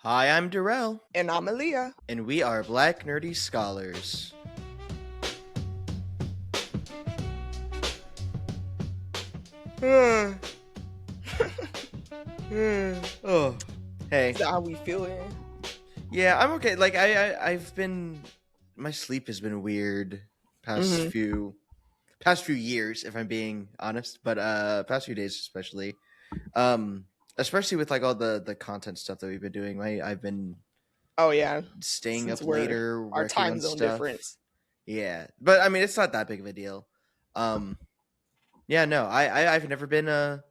Hi, I'm Darrell, And I'm Elia. and we are Black Nerdy Scholars. Oh, hey. Is that how we feeling? Yeah, I'm okay. Like I've been, my sleep has been weird past Mm-hmm. few years, if I'm being honest. But past few days especially, especially with like all the content stuff that we've been doing. I've been Oh yeah, staying since up we're later our working time on zone stuff. difference. Yeah, but I mean it's not that big of a deal. Um, yeah, no, I've never been a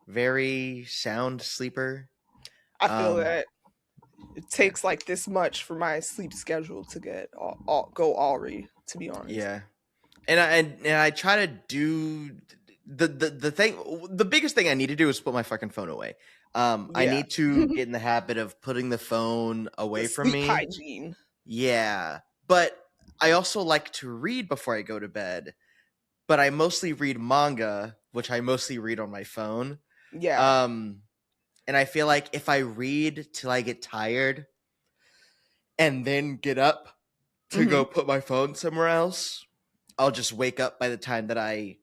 very sound sleeper. I feel Um, that it yeah, takes like this much for my sleep schedule to get go already. To be honest. yeah, and I try to do the thing. The biggest thing I need to do is put my fucking phone away. I Yeah, need to get in the habit of putting the phone the away from sleep me. hygiene. Yeah, but I also like to read before I go to bed. But I mostly read manga, which I mostly read on my phone. Yeah. Um, and I feel like if I read till I get tired and then get up to Mm-hmm. go put my phone somewhere else, I'll just wake up by the time that I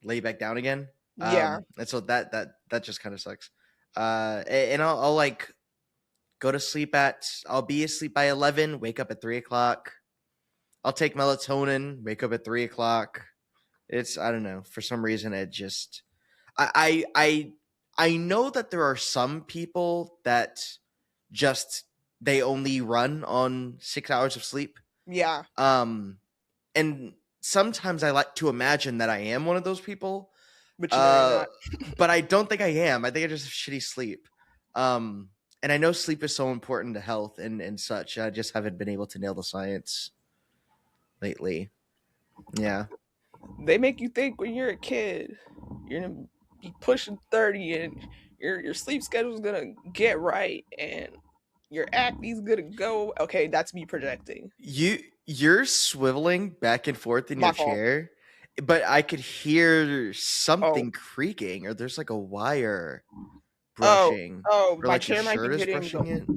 lay back down again. Yeah. And so that just kind of sucks. And I'll like go to sleep I'll be asleep by 11, wake up at 3 o'clock. I'll take melatonin, wake up at 3 o'clock. I don't know, for some reason it just I I I know that there are some people that just they only run on 6 hours of sleep. Yeah. Um and sometimes I like to imagine that I am one of those people. But you know you're Uh not. but I don't think I am. I think I just have shitty sleep. Um and I know sleep is so important to health and such. I just haven't been able to nail the science lately. Yeah. They make you think when you're a kid, you're gonna be pushing 30 and your sleep schedule's gonna get right and your acne's gonna go. Okay, that's me projecting. You're swiveling back and forth in your My fault. chair, but I could hear Oh, something creaking, or there's like a wire oh, brushing, oh, or my like your chair might shirt be is hitting brushing the. it.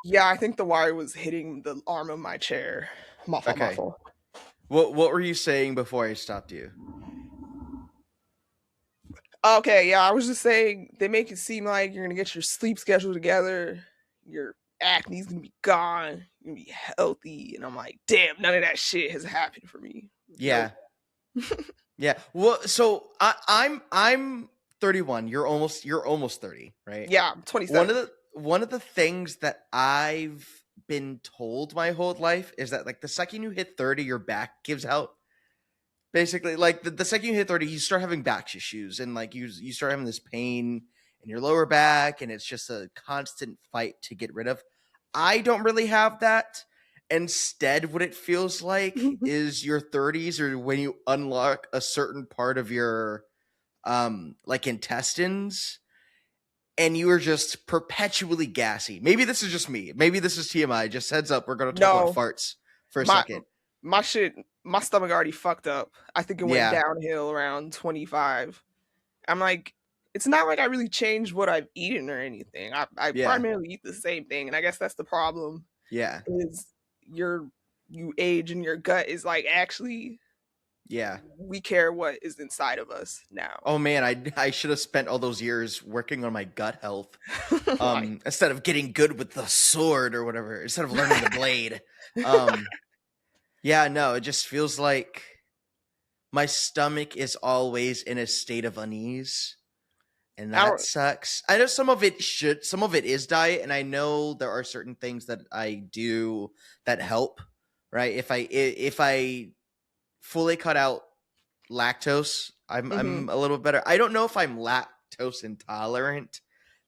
Yeah, I think the wire was hitting the arm of my chair. My fault, my Okay. fault. What were you saying before I stopped you? Okay, yeah, I was just saying they make it seem like you're gonna get your sleep schedule together, your acne's gonna be gone, you're gonna be healthy, and I'm like, damn, none of that shit has happened for me. Nope. Yeah. Yeah. Well, so I'm 31. You're almost 30, right? Yeah, I'm One 27. of the things that I've been told my whole life is that like the second you hit 30, your back gives out. Basically, like the second you hit 30, you start having back issues and like you start having this pain in your lower back, and it's just a constant fight to get rid of. I don't really have that. Instead, what it feels like is your 30s or when you unlock a certain part of your like intestines and you are just perpetually gassy. Maybe this is just me. Maybe this is TMI. Just heads up, we're going to talk about No, farts for a my second. my shit, my stomach already fucked up. I think it went Yeah. downhill around 25. I'm like, it's not like I really changed what I've eaten or anything. I Yeah. primarily eat the same thing, and I guess that's the problem. Yeah. Is your you age and your gut is like actually Yeah. we care what is inside of us now. Oh man, I should have spent all those years working on my gut health. Like, Instead of getting good with the sword or whatever, instead of learning the blade. Um yeah, no, it just feels like my stomach is always in a state of unease, and that our sucks. I know some of it is diet, and I know there are certain things that I do that help, right? If I fully cut out lactose, I'm mhm. a little bit better. I don't know if I'm lactose intolerant.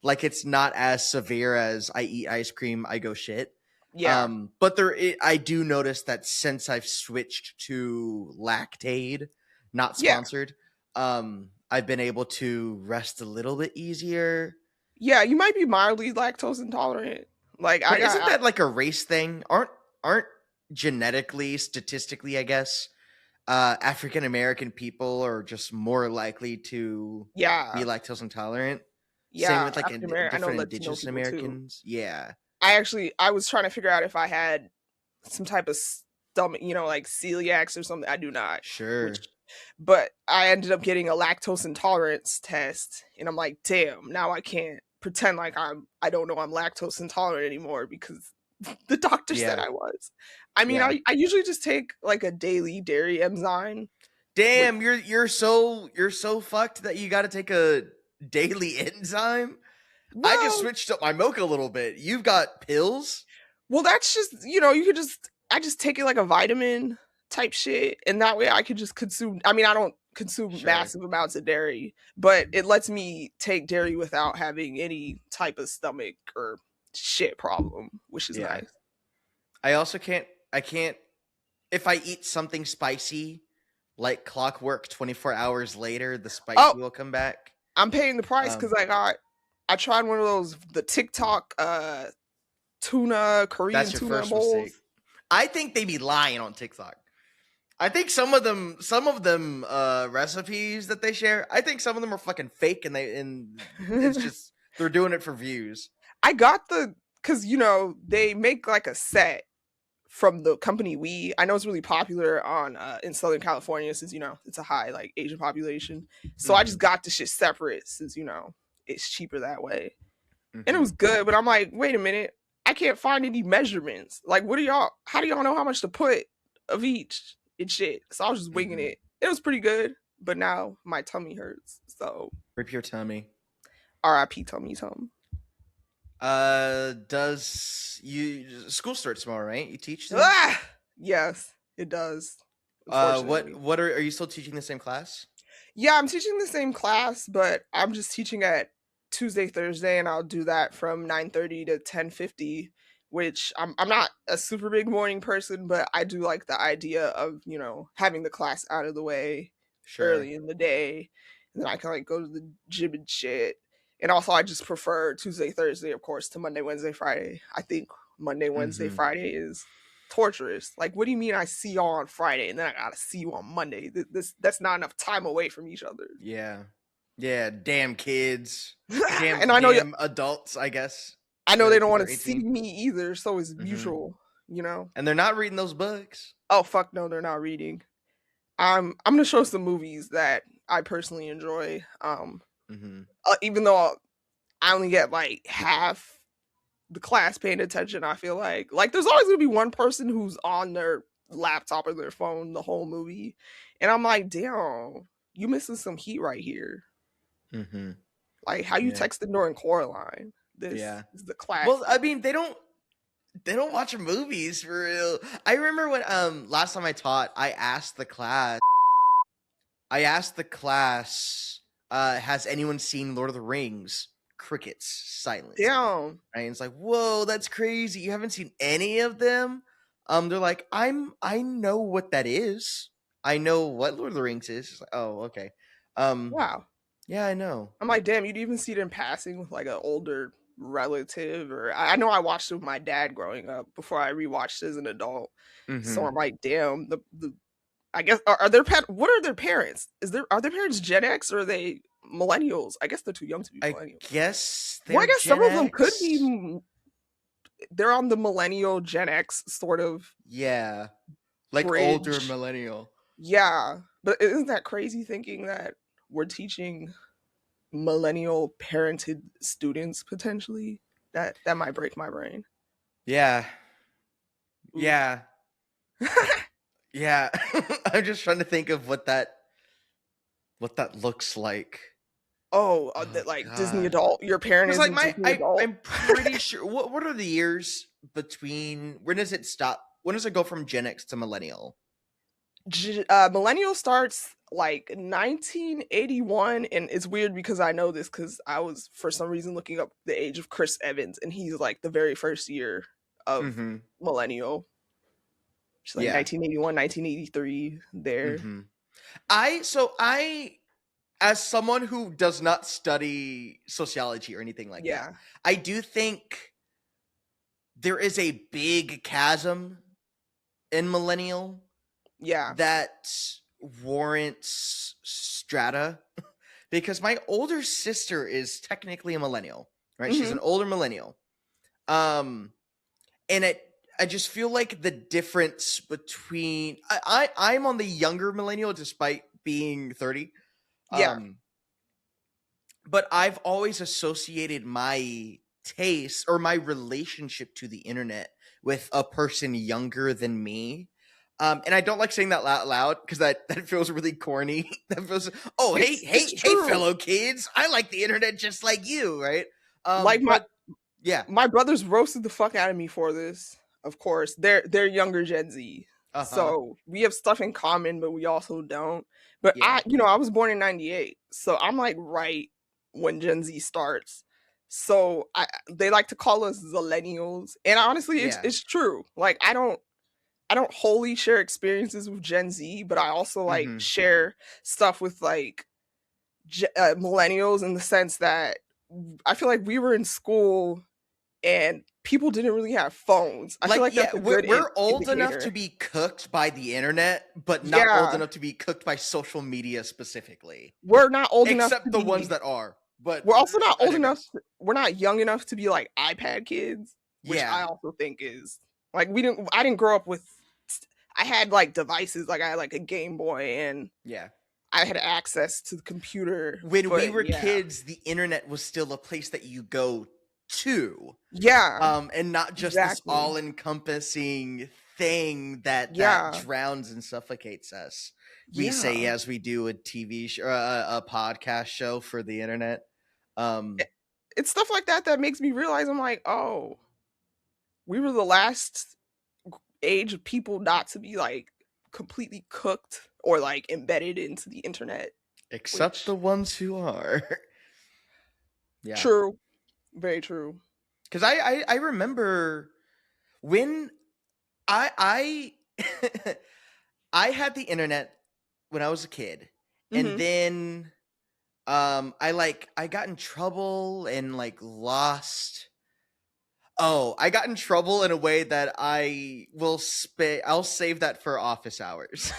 Like it's not as severe as I eat ice cream, I go shit. Yeah. But I do notice that since I've switched to Lactaid, not Yeah. sponsored, I've been able to rest a little bit easier. Yeah, you might be mildly lactose intolerant. Like I But got isn't that like a race thing? Aren't genetically, statistically, I guess, African American people are just more likely to be yeah. lactose intolerant. Same Yeah, with like African American. I know different Latino indigenous people too. Americans. Yeah, I was trying to figure out if I had some type of stomach, like celiacs or something. I do not. sure. But I ended up getting a lactose intolerance test, and I'm like, damn, now I can't pretend like I don't know I'm lactose intolerant anymore because the doctor said Yeah, I was. I mean, yeah. I usually just take like a daily dairy enzyme. Which, Damn, you're so fucked that you got to take a daily enzyme. I just well, switched up my milk a little bit. You've got pills? that's just you could just I just take it like a vitamin type shit, and that way I could just consume. I mean, I don't consume Sure. massive amounts of dairy, but it lets me take dairy without having any type of stomach or shit problem, which is Yeah. nice. I also can't if I eat something spicy like clockwork 24 hours later, the Oh, spicy will come back. I'm paying the price because Um I tried one of those the TikTok tuna Korean that's your tuna first bowls. mistake. I think they be lying on TikTok. I think some of them recipes that they share, I think some of them are fucking fake and it's just they're doing it for views. I got because they make like a set from the company I know it's really popular on in Southern California since it's a high like Asian population. So I just Mhm. got the shit separate since it's cheaper that way. And it was Mhm. good, but I'm like, wait a minute, I can't find any measurements. Like, how do y'all know how much to put of each and shit? So I was just winging Mhm. it. It was pretty good, but now my tummy hurts. So Rip your tummy. R.I.P. tummy tum. Does you school starts tomorrow, right? You teach them? Ah! Yes, it does. What Unfortunately. what are you still teaching the same class? Yeah, I'm teaching the same class, but I'm just teaching at Tuesday, Thursday, and I'll do that from 9:30 to 10:50, which I'm not a super big morning person, but I do like the idea of, having the class out of the way Sure. early in the day. And then I can like go to the gym and shit. And also I just prefer Tuesday, Thursday, of course, to Monday, Wednesday, Friday. I think Monday, Wednesday, Mhm. Friday is torturous. Like, what do you mean I see y'all on Friday and then I gotta see you on Monday? That's not enough time away from each other. Yeah. Yeah, damn kids. And Damn I know damn adults, I guess. they don't Cuz want they're to see 18. me either, so it's Mhm. mutual. And they're not reading those books. Oh fuck no, they're not reading. I'm gonna show some movies that I personally enjoy. Mhm. Even though I only get like half the class paying attention, I feel like there's always gonna be one person who's on their laptop or their phone the whole movie, and I'm like, damn, you missing some heat right here. Mhm. Like how you Yeah. texted during Coraline. This Yeah. is the Well, I classic. mean, they don't watch movies for real. I remember when last time I taught, I asked the class, has anyone seen Lord of the Rings? Crickets, silence. Damn. Right? And it's like, whoa, that's crazy. You haven't seen any of them? They're like, I know what that is. I know what Lord of the Rings is. It's like, oh, okay. Um, Wow. yeah, I know. I'm like, damn, you'd even see it in passing with like an older relative, or I know I watched it with my dad growing up before I rewatched it as an adult. So Mm-hmm. I'm like, damn, the I guess are their what are their parents? Are their parents Gen X or are they millennials? I guess they're too young to be I millennials. guess Well, I they're guess some Gen of them could be. X. They're on the millennial Gen X sort of Yeah, like older bridge. millennial. Yeah, but isn't that crazy thinking that we're teaching millennial parented students potentially? That might break my brain. Yeah, Oof. yeah, yeah. I'm just trying to think of what that looks like. Oh, Oh that like Disney God. adult. Your parent Because like isn't my Disney I adult. I'm pretty sure what are the years between when does it stop? When does it go from Gen X to millennial? Millennial starts like 1981, and it's weird because I know this because I was for some reason looking up the age of Chris Evans, and he's like the very first year of Mm-hmm. millennial. She's like Yeah. 1981, 1983 there. Mm-hmm. I as someone who does not study sociology or anything like that, Yeah, I do think there is a big chasm in millennial yeah, that warrants strata because my older sister is technically a millennial, right? She's Mm-hmm. an older millennial. And I just feel like the difference between I'm on the younger millennial despite being 30. Yeah. But I've always associated my taste or my relationship to the internet with a person younger than me. And I don't like saying that loud because that feels really corny. That feels, oh, hey, It's hey, hey, true. fellow kids, I like the internet just like you, right? Like But yeah, my brothers roasted the fuck out of me for this. Of course, they're younger Gen Z, uh-huh, so we have stuff in common, but we also don't. But yeah, I was born in '98, so I'm like right when Gen Z starts. So they like to call us Zillennials, and honestly, yeah, it's true. Like I don't wholly share experiences with Gen Z, but I also like mm-hmm. share stuff with like millennials in the sense that I feel like we were in school and people didn't really have phones. I feel Like, like yeah, that's a good we're old enough to indicator. be cooked by the internet, but not old Yeah, enough to be cooked by social media specifically. we're not old enough to Except the ones be. that are. But We're also not I old enough. digress. We're not young enough to be like iPad kids, which I Yeah. also think is like we didn't. I didn't grow up with. I had like devices, like I had like a Game Boy, and Yeah. I had access to the computer. When we But were yeah, kids, the internet was still a place that you go to. yeah, And not just this exactly. all-encompassing thing that Yeah, drowns and suffocates us. We say yeah. as we do a TV show, a podcast show for the internet. It, it's stuff like that that makes me realize I'm like, oh, we were the last age of people not to be like completely cooked or like embedded into the internet, Except which the ones who are. Yeah. true, very true. Because I remember when I I had the internet when I was a kid, and Hmm. then I got in trouble and like lost. Oh, I got in trouble in a way that I'll save that for office hours.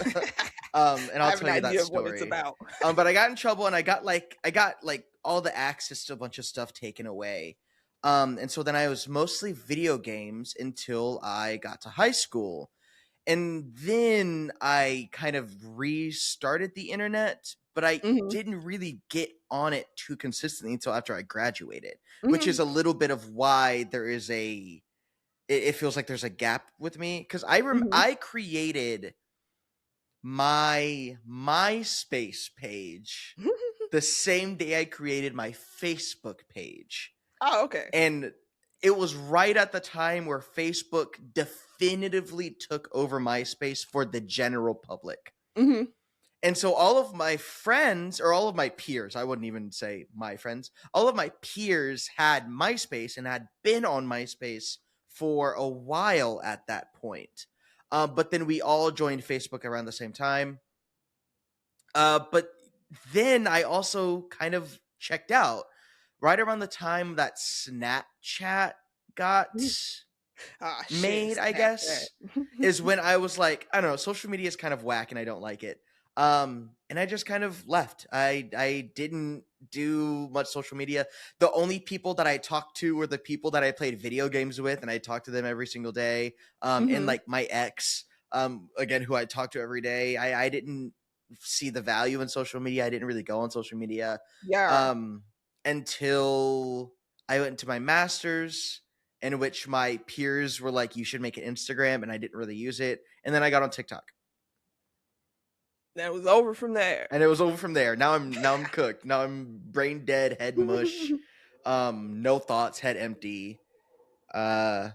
And I I'll have an tell you that idea of what it's story. about. But I got in trouble and I got like all the access to a bunch of stuff taken away. And so then I was mostly video games until I got to high school. And then I kind of restarted the internet, but I Hmm. didn't really get on it too consistently until after I graduated, which is Hmm. a little bit of why there is it feels like there's a gap with me because Hmm. I created my MySpace page the same day I created my Facebook page. Oh, okay. And it was right at the time where Facebook definitively took over MySpace for the general public. Hmm. And so all of my friends, or all of my peers, I wouldn't even say my friends, all of my peers had MySpace and had been on MySpace for a while at that point. But then we all joined Facebook around the same time. But then I also kind of checked out right around the time that Snapchat got Ah, shit, made, I Snapchat. guess, is when I was like, I don't know, social media is kind of whack and I don't like it. And I just kind of left. I didn't do much social media. The only people that I talked to were the people that I played video games with, and I talked to them every single day. And Hmm. like my ex, again, who I talked to every day. I didn't see the value in social media. I didn't really go on social media Yeah, um, until I went to my master's, in which my peers were like, "You should make an Instagram," and I didn't really use it. And then I got on TikTok, that was over from there. and it was over from there. Now I'm cooked. Now I'm brain dead, head mush, no thoughts, head empty. Uh,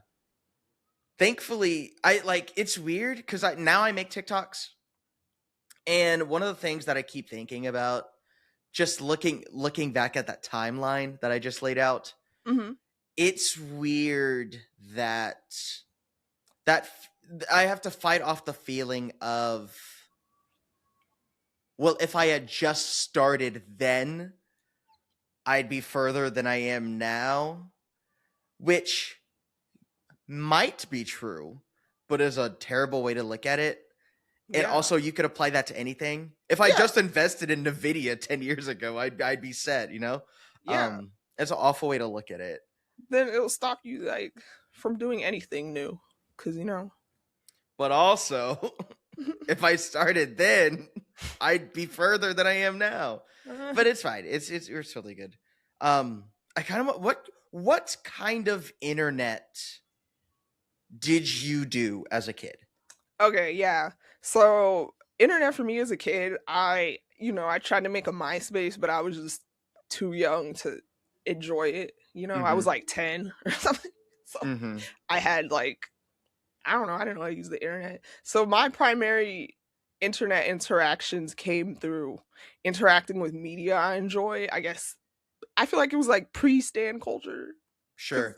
Thankfully, I like it's weird because I make TikToks, and one of the things that I keep thinking about, just looking back at that timeline that I just laid out, Hmm. it's weird that that I have to fight off the feeling of, well, if I had just started then, I'd be further than I am now, which might be true, but is a terrible way to look at it. And Yeah. also, you could apply that to anything. If I Yeah. just invested in Nvidia 10 years ago, I'd be set, you know? Yeah. It's an awful way to look at it. Then it'll stop you like from doing anything new, because But also, if I started then, I'd be further than I am now. But it's fine. It's really good. I kind of what kind of internet did you do as a kid? Okay, yeah. So internet for me as a kid, I tried to make a MySpace, but I was just too young to enjoy it. I was like 10 or something. So Mm-hmm. I had like, I don't know, I didn't know how to use the internet. So my primary internet interactions came through interacting with media I enjoy. I guess I feel like it was like pre-stan culture. Sure.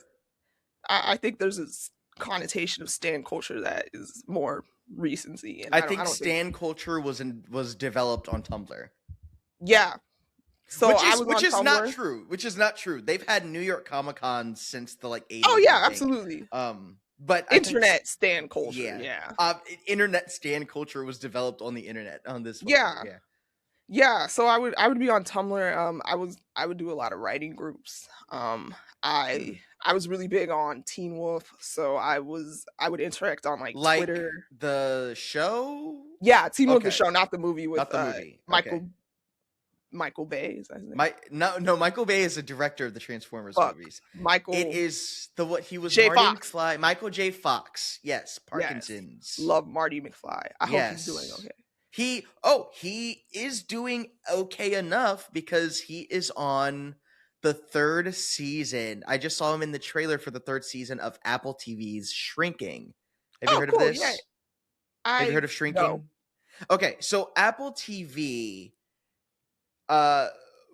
I think there's this connotation of stan culture that is more recency, and I I think don't think. stan culture was developed on Tumblr. Yeah. So I was Which on is not Tumblr. true. Which is not true. They've had New York Comic Con since the 80s. Oh yeah, I think. absolutely. But Internet stan culture. Yeah. Internet stan culture was developed on the internet on this one. Yeah. Yeah. Yeah. So I would be on Tumblr. I would do a lot of writing groups. I was really big on Teen Wolf, so I would interact on like Twitter. The show? Yeah, Teen Wolf the Okay. show, not the movie with Not the movie. Michael Bay, is that his name? Michael Bay is the director of the Transformers movies. It is he was J. Marty Fox. McFly. Michael J. Fox. Yes, Parkinson's. Yes. Love Marty McFly. I hope he's doing okay. He is doing okay enough because he is on the 3rd season. I just saw him in the trailer for the 3rd season of Apple TV's Shrinking. Have you heard of this? Yeah. Have you heard of Shrinking? No. Okay, so Apple TV,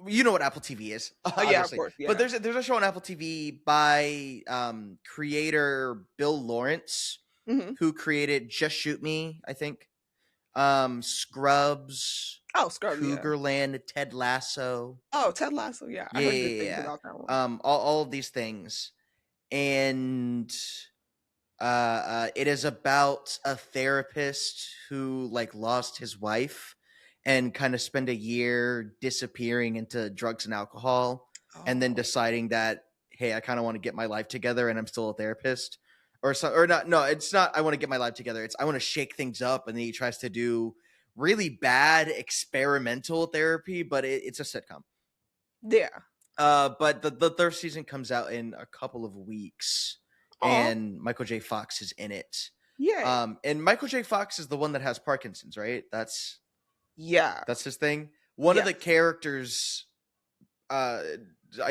you know what Apple TV is. Yeah, of course. Yeah. But there's a show on Apple TV by creator Bill Lawrence, who created Just Shoot Me, I think. Scrubs. Oh, Scrubs. Cougarland, Ted Lasso. Oh, Ted Lasso. Yeah, I heard good things about that one. All of these things, and it is about a therapist who lost his wife and kind of spent a year disappearing into drugs and alcohol, and then deciding that, hey, I kind of want to get my life together, and I'm still a therapist, or not. No, it's not. I want to get my life together. It's I want to shake things up, and then he tries to do really bad experimental therapy, but it's a sitcom. Yeah. But the 3rd season comes out in a couple of weeks, and Michael J. Fox is in it. Yeah. And Michael J. Fox is the one that has Parkinson's, right? That's his thing. One of the characters, I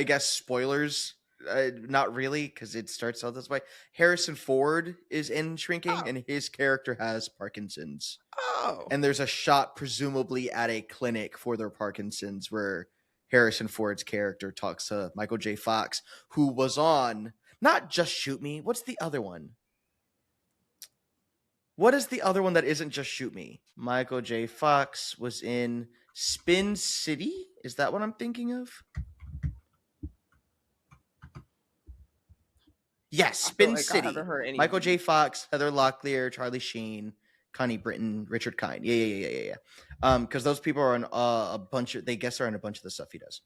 guess spoilers, not really, because it starts out this way. Harrison Ford is in Shrinking, and his character has Parkinson's. Oh. And there's a shot presumably at a clinic for their Parkinson's where Harrison Ford's character talks to Michael J. Fox, who was on not Just Shoot Me. What's the other one? What is the other one that isn't Just Shoot Me? Michael J. Fox was in Spin City? Is that what I'm thinking of? Yes, Spin City. Michael J. Fox, Heather Locklear, Charlie Sheen, Connie Britton, Richard Kind. Yeah. Because those people are on a bunch of, they guess are on a bunch of the stuff he does.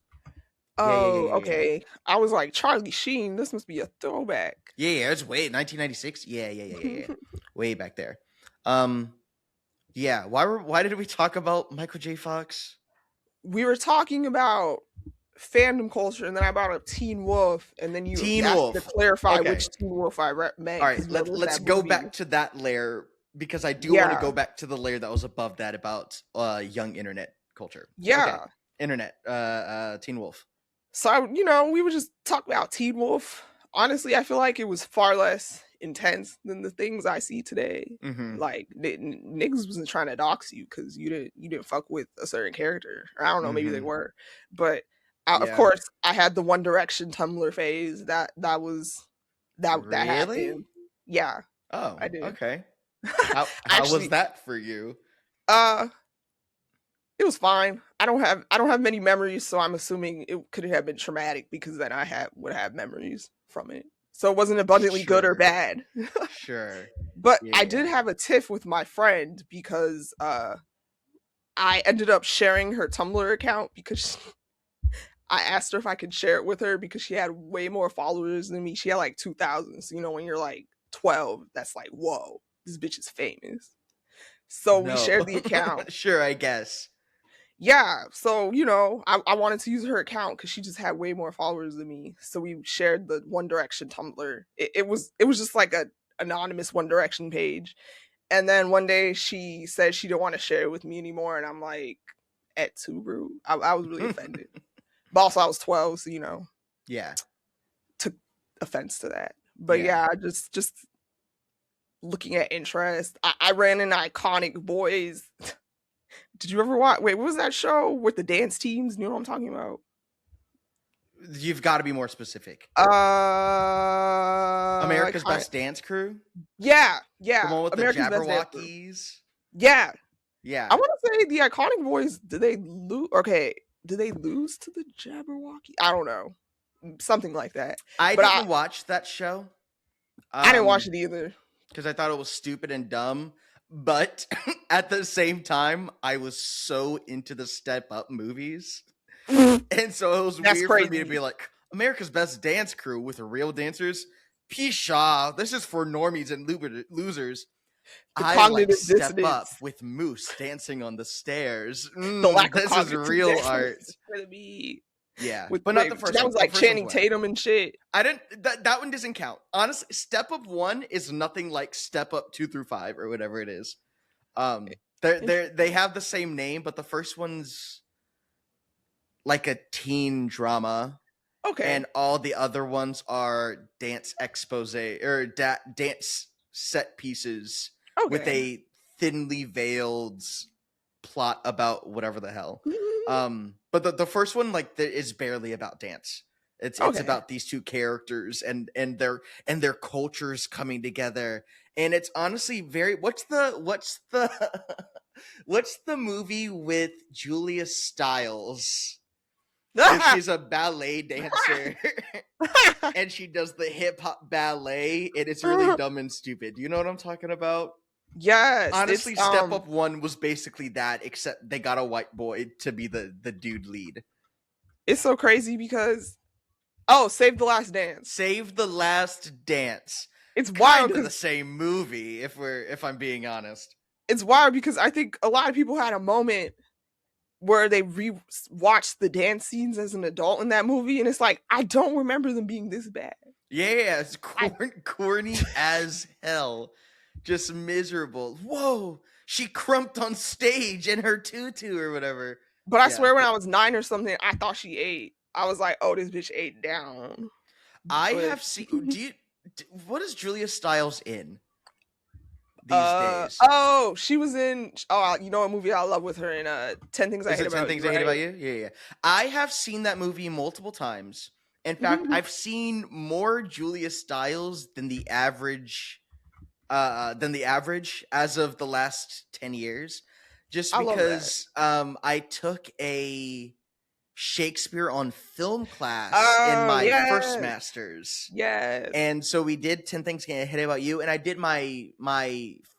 Okay. I was like, Charlie Sheen, this must be a throwback. Yeah, it's way 1996. Yeah. Way back there. Yeah. Why did we talk about Michael J. Fox? We were talking about fandom culture, and then I brought up Teen Wolf, and then you asked to clarify which Teen Wolf I meant. All right, let's go back to that layer, because I do want to go back to the layer that was above that about young internet culture. Yeah. Okay. Internet, Teen Wolf. So, we would just talk about Teen Wolf. Honestly, I feel like it was far less intense than the things I see today. Mm-hmm. Like, niggas wasn't trying to dox you because you didn't fuck with a certain character. Or I don't know, maybe they were. But, of course, I had the One Direction Tumblr phase. That happened. Yeah. Oh, I did. Okay. How was that for you? It was fine. I don't have many memories, so I'm assuming it could have been traumatic, because then I would have memories from it. So it wasn't abundantly good or bad. Sure. But I Yeah. did have a tiff with my friend because I ended up sharing her Tumblr account because I asked her if I could share it with her because she had way more followers than me. She had like 2,000. So, you know, when you're like 12, that's like, whoa, this bitch is famous. So we No. shared the account. Sure, I guess. Yeah. So, you know, I wanted to use her account because she just had way more followers than me. So we shared the One Direction Tumblr. It was just like a anonymous One Direction page. And then one day she said she didn't want to share it with me anymore. And I'm like, at Subaru? I was really offended. But also I was 12, so, you know, Yeah. took offense to that. But yeah, just looking at interest. I ran into Iconic Boys. Did you ever watch? Wait, what was that show with the dance teams? You know what I'm talking about? You've got to be more specific. America's Iconic. Best Dance Crew? Yeah, The one with America's the Best Dance Crew. Jabberwockies? Yeah, Yeah. I want to say the Iconic Boys. Did they lose? Okay, did they lose to the Jabberwocky? I don't know, something like that. I But didn't watch that show. I didn't watch it either. Because I thought it was stupid and dumb. But at the same time, I was so into the Step Up movies. And so it was That's weird crazy. for me to be like, America's Best Dance Crew with real dancers? Pshaw, this is for normies and losers. The I like cognitive Step dissonance. Up with Moose dancing on the stairs. The lack of This is cognitive real dissonance art. is gonna be Yeah, with but not the first that one. was The like first Channing one's whack. Tatum and shit. I didn't. That one doesn't count. Honestly, Step Up 1 is nothing like Step Up 2 through 5 or whatever it is. They have the same name, but the first one's like a teen drama. Okay. And all the other ones are dance expose or dance set pieces with a thinly veiled plot about whatever the hell. But the first one is barely about dance. It's about these two characters and their cultures coming together. And it's honestly very what's the what's the movie with Julia Stiles? She's a ballet dancer and she does the hip hop ballet and it's really dumb and stupid. You know what I'm talking about? Yes. Honestly, Step Up 1 was basically that, except they got a white boy to be the dude lead. It's so crazy because Save the Last Dance. Save the Last Dance. It's wild because the same movie, if I'm being honest. It's wild because I think a lot of people had a moment where they watched the dance scenes as an adult in that movie, and it's like, I don't remember them being this bad. Yeah, it's corny as hell. Just miserable. Whoa, she crumped on stage in her tutu or whatever. But I swear when I was 9 or something, I thought she ate. I was like, oh, this bitch ate down. Have seen... what is Julia Stiles in these days? Oh, she was in... Oh, you know a movie I love with her in 10 Things I Hate About You, 10 Things I Hate About You? Yeah. I have seen that movie multiple times. In fact, I've seen more Julia Stiles than the average as of the last 10 years. Just because I took a Shakespeare on film class in my first master's. Yes. And so we did 10 Things I Hate About You, and I did my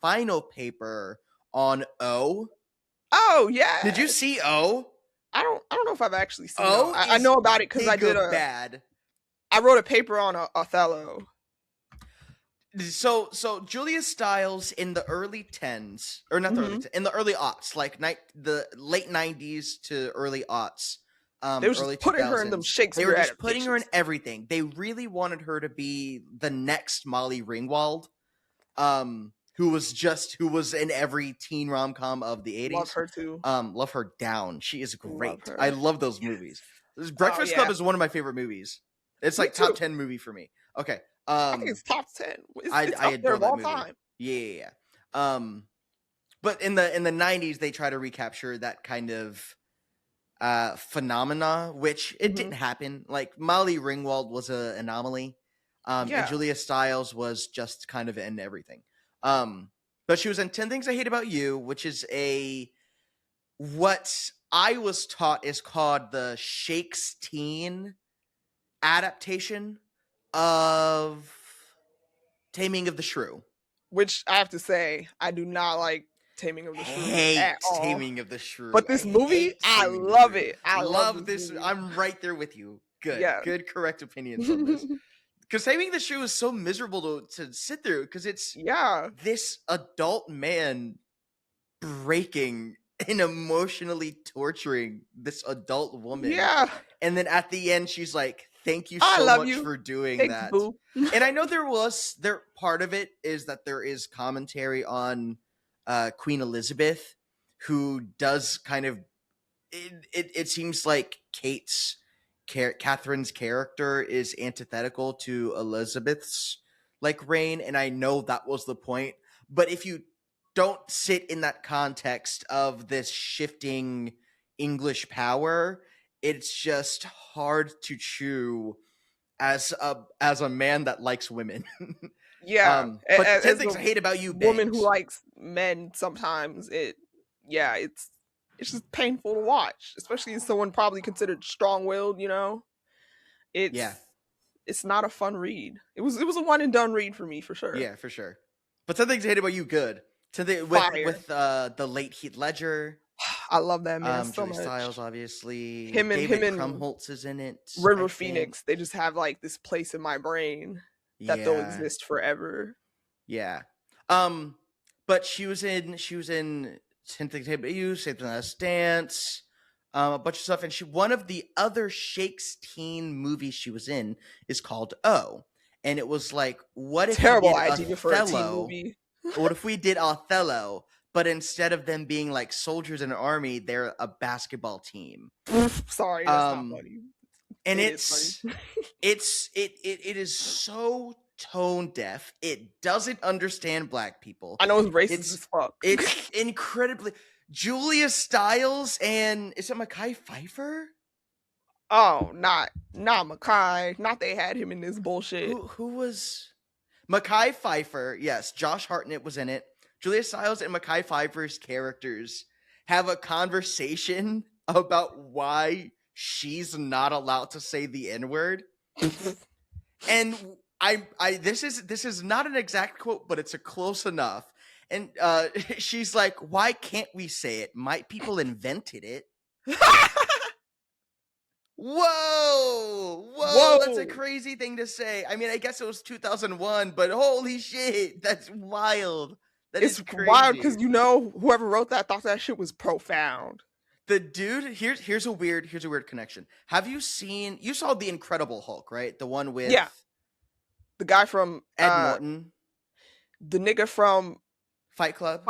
final paper on O. Oh, yeah. Did you see O? I don't know if I've actually seen O. I know about it because I did bad. I wrote a paper on Othello. So Julia Stiles in the early 10s, or not the early 10s, in the early aughts, like the late 90s to early aughts. They were just putting her in them Shakespeare. They were just putting her in everything. They really wanted her to be the next Molly Ringwald, who was in every teen rom-com of the 80s. Love her too. Love her down. She is great. I love those movies. Breakfast Club is one of my favorite movies. It's like top 10 movie for me. Okay. I think it's top 10. It's I up there adore of that all movie. time. Yeah. But in the 90s, they try to recapture that kind of phenomena, which it didn't happen. Like Molly Ringwald was an anomaly. And Julia Stiles was just kind of in everything. But she was in 10 Things I Hate About You, which is what I was taught is called the Shakespeare adaptation of Taming of the Shrew. which I have to say, I do not like Taming of the Shrew at all. Taming of the Shrew. But this movie, I love it. I love this movie. I'm right there with you. Good. Yeah. Good, correct opinions on this. Because Taming the Shrew is so miserable to sit through, because it's this adult man breaking and emotionally torturing this adult woman. Yeah. And then at the end, she's like, thank you so much for doing that. Boo. And I know part of it is that there is commentary on Queen Elizabeth, who does kind of, it seems like Catherine's character is antithetical to Elizabeth's like reign, and I know that was the point. But if you don't sit in that context of this shifting English power, it's just hard to chew as a man that likes women. Yeah. But 10 things I hate about you, woman who likes men, sometimes it's just painful to watch, especially as someone probably considered strong-willed, you know. It's not a fun read. It was a one and done read for me, for sure. Yeah, for sure. But 10 things I hate about you, good. With the late Heath Ledger. I love that man so Julia much. Stiles, obviously. Him and Krumholtz is in it. River Phoenix. They just have like this place in my brain that they'll exist forever. Yeah. But she was in 10 Things I Hate About You, Saved the Last Dance, a bunch of stuff. And one of the other Shakespeare movies she was in is called O. And it was like, what if terrible we did idea for a teen movie? What if we did Othello, but instead of them being like soldiers in an army, they're a basketball team? Sorry, that's not funny. And it is so tone deaf. It doesn't understand black people. I know it's racist as fuck. It's incredibly Julia Stiles and is it Mekhi Phifer? Oh, not Mekhi. Not they had him in this bullshit. Who was Mekhi Phifer? Yes, Josh Hartnett was in it. Julia Stiles and Mekhi Phifer's characters have a conversation about why she's not allowed to say the N-word. And this is not an exact quote, but it's a close enough. And she's like, why can't we say it? My people invented it. Whoa, that's a crazy thing to say. I mean, I guess it was 2001, but holy shit, that's wild. It's wild because whoever wrote that thought that shit was profound. The dude, here's a weird connection. You saw The Incredible Hulk, right? The one with the guy from Ed Norton, the nigga from Fight Club.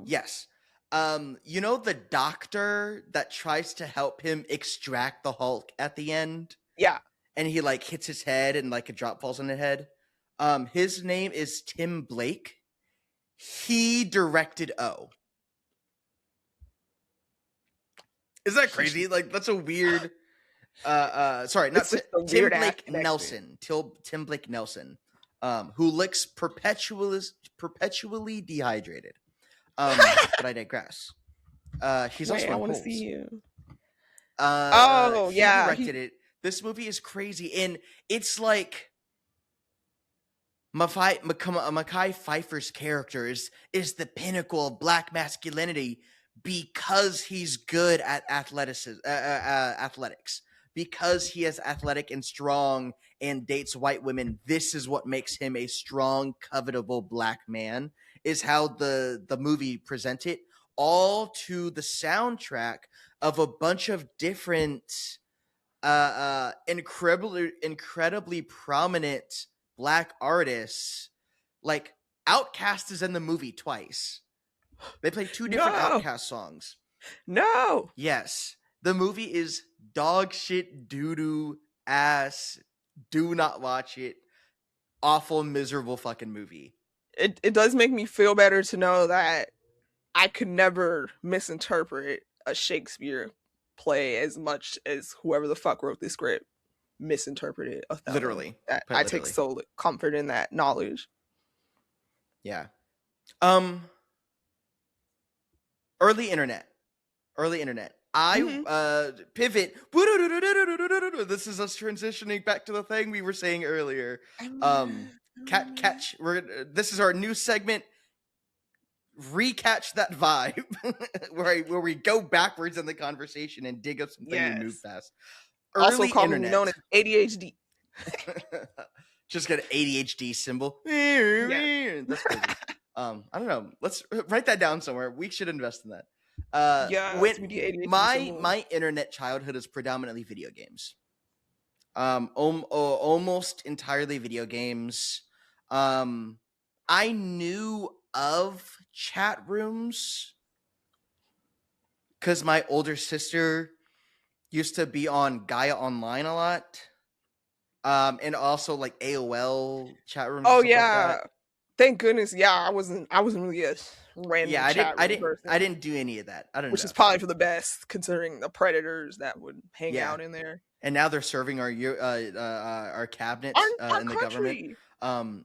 Yes. The doctor that tries to help him extract the Hulk at the end? Yeah. And he like hits his head and like a drop falls on his head. His name is Tim Blake. He directed O. Is that crazy? Like that's a weird sorry, not Tim Blake Nelson. Tim Blake Nelson. Who looks perpetually dehydrated. But I digress. He's also I want to see you. He directed it. This movie is crazy, and it's like Mekhi Phifer's character is the pinnacle of black masculinity because he's good at athletics. Because he is athletic and strong and dates white women, this is what makes him a strong, covetable black man, is how the movie presents it, all to the soundtrack of a bunch of different incredibly prominent black artists. Like Outkast is in the movie twice. They play two different Outkast songs. No. Yes. The movie is dog shit, doo-doo, ass. Do not watch it. Awful, miserable fucking movie. It does make me feel better to know that I could never misinterpret a Shakespeare play as much as whoever the fuck wrote this script misinterpreted Othello. Literally. I take so comfort in that knowledge. Yeah. Early internet. I pivot. This is us transitioning back to the thing we were saying earlier. catch. This is our new segment. Recatch that vibe, where we go backwards in the conversation and dig up something we moved past. Also Early commonly internet. known as ADHD. Just get an ADHD symbol. Yeah. That's crazy. I don't know. Let's write that down somewhere. We should invest in that. My internet childhood is predominantly video games. Almost entirely video games. I knew of chat rooms because my older sister used to be on Gaia Online a lot. And also like AOL chat rooms. Oh yeah. Like thank goodness. Yeah, I wasn't really a random chat room person. I didn't do any of that. Which is probably for the best, considering the predators that would hang out in there. And now they're serving our cabinets in the government.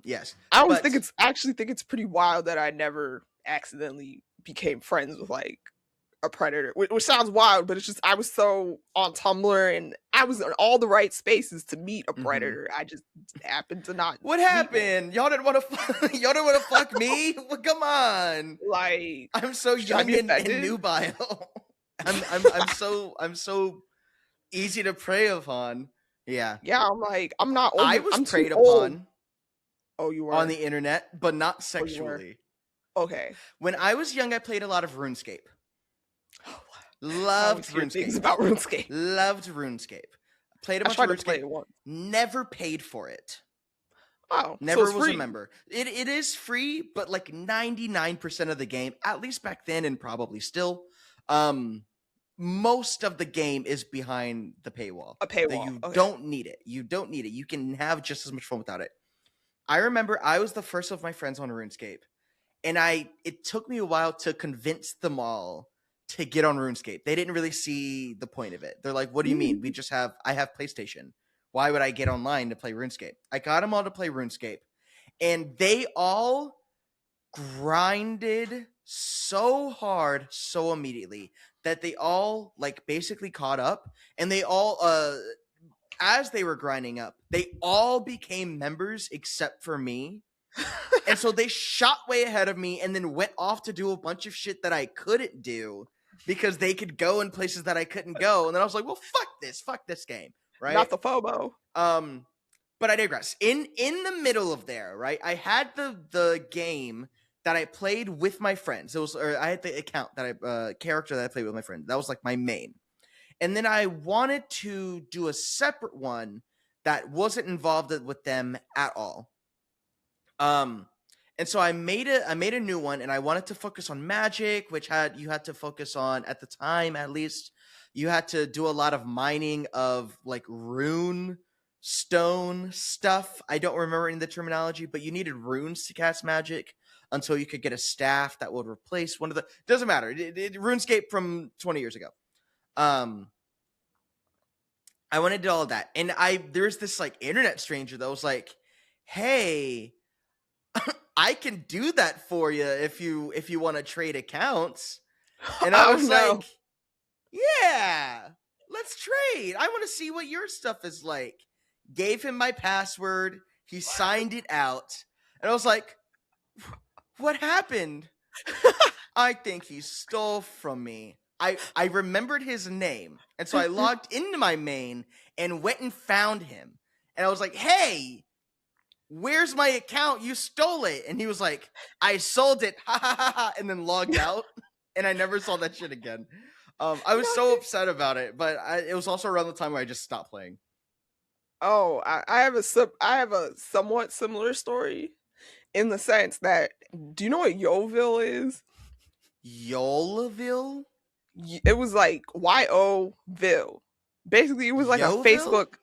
Yes. I always think it's pretty wild that I never accidentally became friends with like a predator, which sounds wild, but it's just I was so on Tumblr and I was in all the right spaces to meet a predator. I just happened to not. What happened? Y'all didn't want to fuck me? Well, come on. Like I'm so young and nubile. I'm so easy to prey upon. Yeah. Yeah, I'm like I'm not old. I was preyed upon. Oh, you were on the internet, but not sexually. Okay. When I was young, I played a lot of RuneScape. Loved RuneScape. Things about RuneScape. Loved RuneScape. Played a bunch of RuneScape. Never paid for it. Oh, never was a member. It is free, but like 99% of the game, at least back then and probably still, most of the game is behind the paywall. A paywall. You don't need it. You don't need it. You can have just as much fun without it. I remember I was the first of my friends on RuneScape, and it took me a while to convince them all to get on RuneScape. They didn't really see the point of it. They're like, what do you mean? I have PlayStation. Why would I get online to play RuneScape? I got them all to play RuneScape, and they all grinded so hard so immediately that they all like basically caught up, and they all as they were grinding up, they all became members except for me. And so they shot way ahead of me and then went off to do a bunch of shit that I couldn't do because they could go in places that I couldn't go. And then I was like, well, fuck this game, right? Not the FOMO. But I digress. In the middle of there, right, I had the game that I played with my friends. I had the account that character that I played with my friends. That was like my main. And then I wanted to do a separate one that wasn't involved with them at all. And so I made a new one, and I wanted to focus on magic, which you had to focus on at the time, at least. You had to do a lot of mining of like rune stone stuff. I don't remember any of the terminology, but you needed runes to cast magic until you could get a staff that would replace one of the. Doesn't matter. RuneScape from 20 years ago. I wanted to do all of that, and there's this like internet stranger that was like, "Hey, I can do that for you if you want to trade accounts." And I was like, "Yeah, let's trade. I want to see what your stuff is like." Gave him my password. He signed it out, and I was like, "What happened?" I think he stole from me. I remembered his name, and so I logged into my main and went and found him. And I was like, "Hey, where's my account? You stole it." And he was like, "I sold it," ha ha ha ha, and then logged out. And I never saw that shit again. I was so upset about it, but it was also around the time where I just stopped playing. Oh, I have a somewhat similar story in the sense that, do you know what YoVille is? YoVille? It was like YoVille. Basically, it was like YoVille? a Facebook.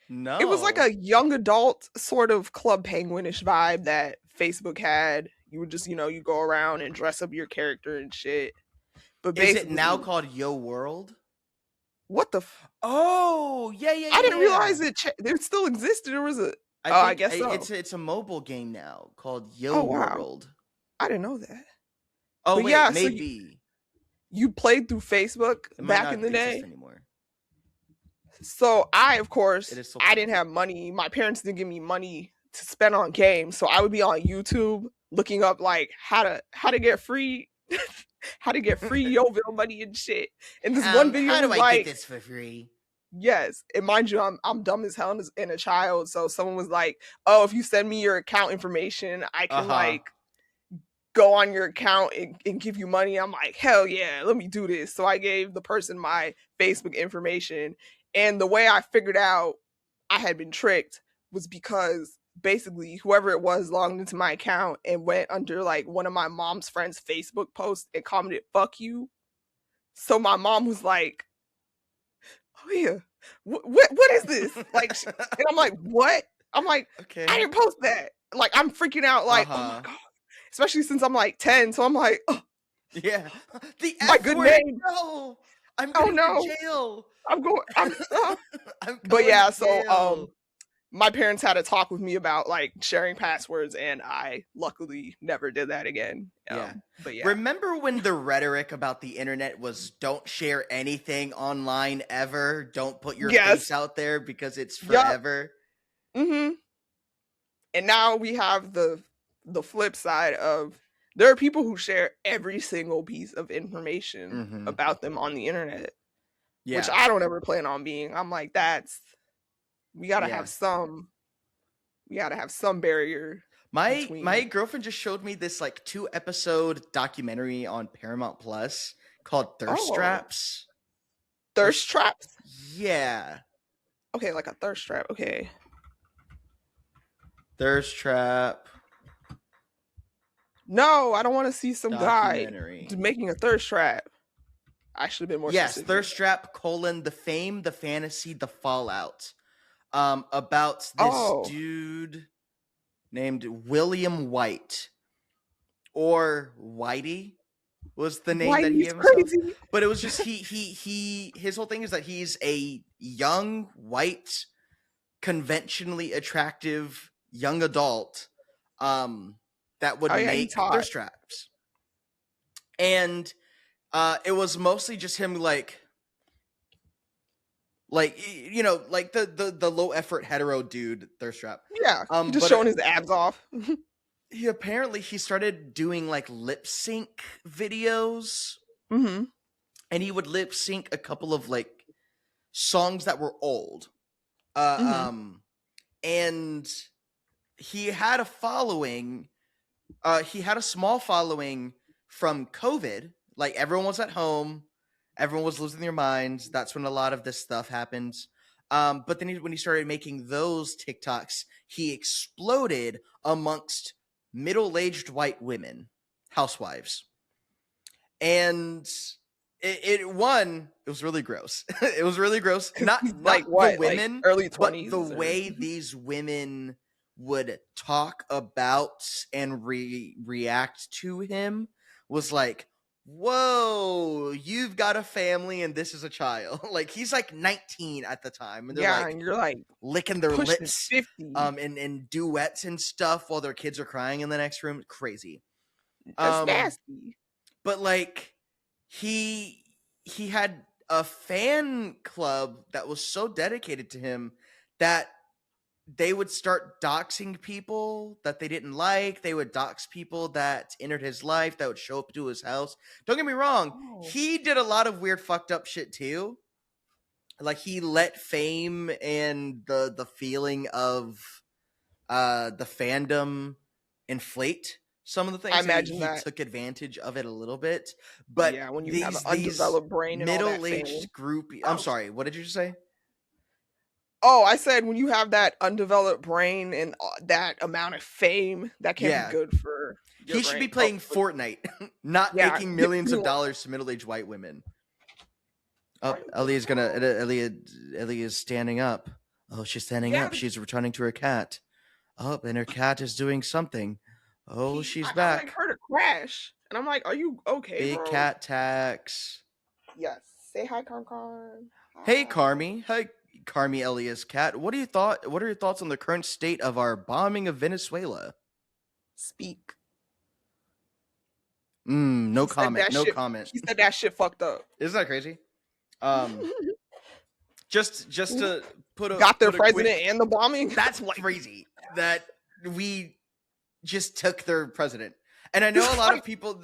No. It was like a young adult sort of Club Penguinish vibe that Facebook had. You would just, you go around and dress up your character and shit. But is it now called Yo World? What the? Oh, yeah. I didn't realize it still existed. Or was it? I guess so. It's a mobile game now called Yo World. I didn't know that. Oh, but wait, yeah, maybe. So you played through Facebook back in the day? Anymore. So I, of course, I didn't have money. My parents didn't give me money to spend on games. So I would be on YouTube looking up like how to get free how to get free YoVille money and shit. And this one video how do was I like, get this for free? yes, and mind you, I'm dumb as hell and a child. So someone was like, "Oh, if you send me your account information, I can like go on your account and give you money." I'm like, hell yeah, let me do this. So I gave the person my Facebook information. And the way I figured out I had been tricked was because basically whoever it was logged into my account and went under like one of my mom's friends' Facebook posts and commented, "Fuck you." So my mom was like, "Oh yeah, what is this?" Like, and I'm like, "What?" I'm like, okay, "I didn't post that." Like, I'm freaking out. Like, oh my god. Especially since I'm like 10, so I'm like, oh, yeah, the my good name. No, I'm going to jail. I'm But yeah, so my parents had a talk with me about like sharing passwords, and I luckily never did that again. But yeah, remember when the rhetoric about the internet was don't share anything online ever, don't put your face out there because it's forever. And now we have the flip side of there are people who share every single piece of information about them on the internet, which I don't ever plan on being. I'm like, we gotta have some barrier. My girlfriend just showed me this like 2-episode documentary on Paramount Plus called Thirst Traps. Thirst Traps? Yeah. Okay, like a thirst trap. Okay. Thirst Trap. No, I don't want to see some guy making a thirst trap. I should have been more specific. Thirst Trap, the fame, the fantasy, the fallout. About this dude named William White. Or Whitey was the name that he gave himself. But it was just his whole thing is that he's a young, white, conventionally attractive young adult that would make thirst traps. And it was mostly just him like you know, like the low effort hetero dude thirst trap. Yeah. Just showing his abs off. He started doing like lip sync videos. And he would lip sync a couple of like songs that were old. And he had a following. He had a small following from COVID. Like everyone was at home, everyone was losing their minds. That's when a lot of this stuff happens. But then when he started making those TikToks, he exploded amongst middle-aged white women, housewives, and it was really gross. It was really gross. Not like what, the women, like early 20s, but the way these women would talk about and react to him was like, whoa, you've got a family and this is a child. Like he's like 19 at the time, and they're and you're like licking their lips, 50. And duets and stuff while their kids are crying in the next room. Crazy. That's nasty. But like he had a fan club that was so dedicated to him that they would start doxing people that they didn't like. They would dox people that entered his life, that would show up to his house. Don't get me wrong. He did a lot of weird fucked up shit too. Like he let fame and the feeling of the fandom inflate some of the things. I imagine he took advantage of it a little bit. But yeah, when you have an undeveloped brain and middle-aged group. I'm sorry, what did you say? Oh, I said when you have that undeveloped brain and that amount of fame, that can be good for your brain. Should be playing Fortnite, not making millions of dollars to middle-aged white women. Oh, Elia's standing up. Oh, she's standing up. She's returning to her cat. Oh, and her cat is doing something. Oh, she's back. I heard a crash, and I'm like, "Are you okay, Big bro?" cat tax. Yes. Say hi, Carm. Hey, Carmi. Hi, Carmi, Elia's cat. What are your thoughts on the current state of our bombing of Venezuela? Speak. No comment. No comment. He said that shit fucked up. Isn't that crazy? Just to got their president and the bombing. That's crazy. That we just took their president. And I know a lot of people.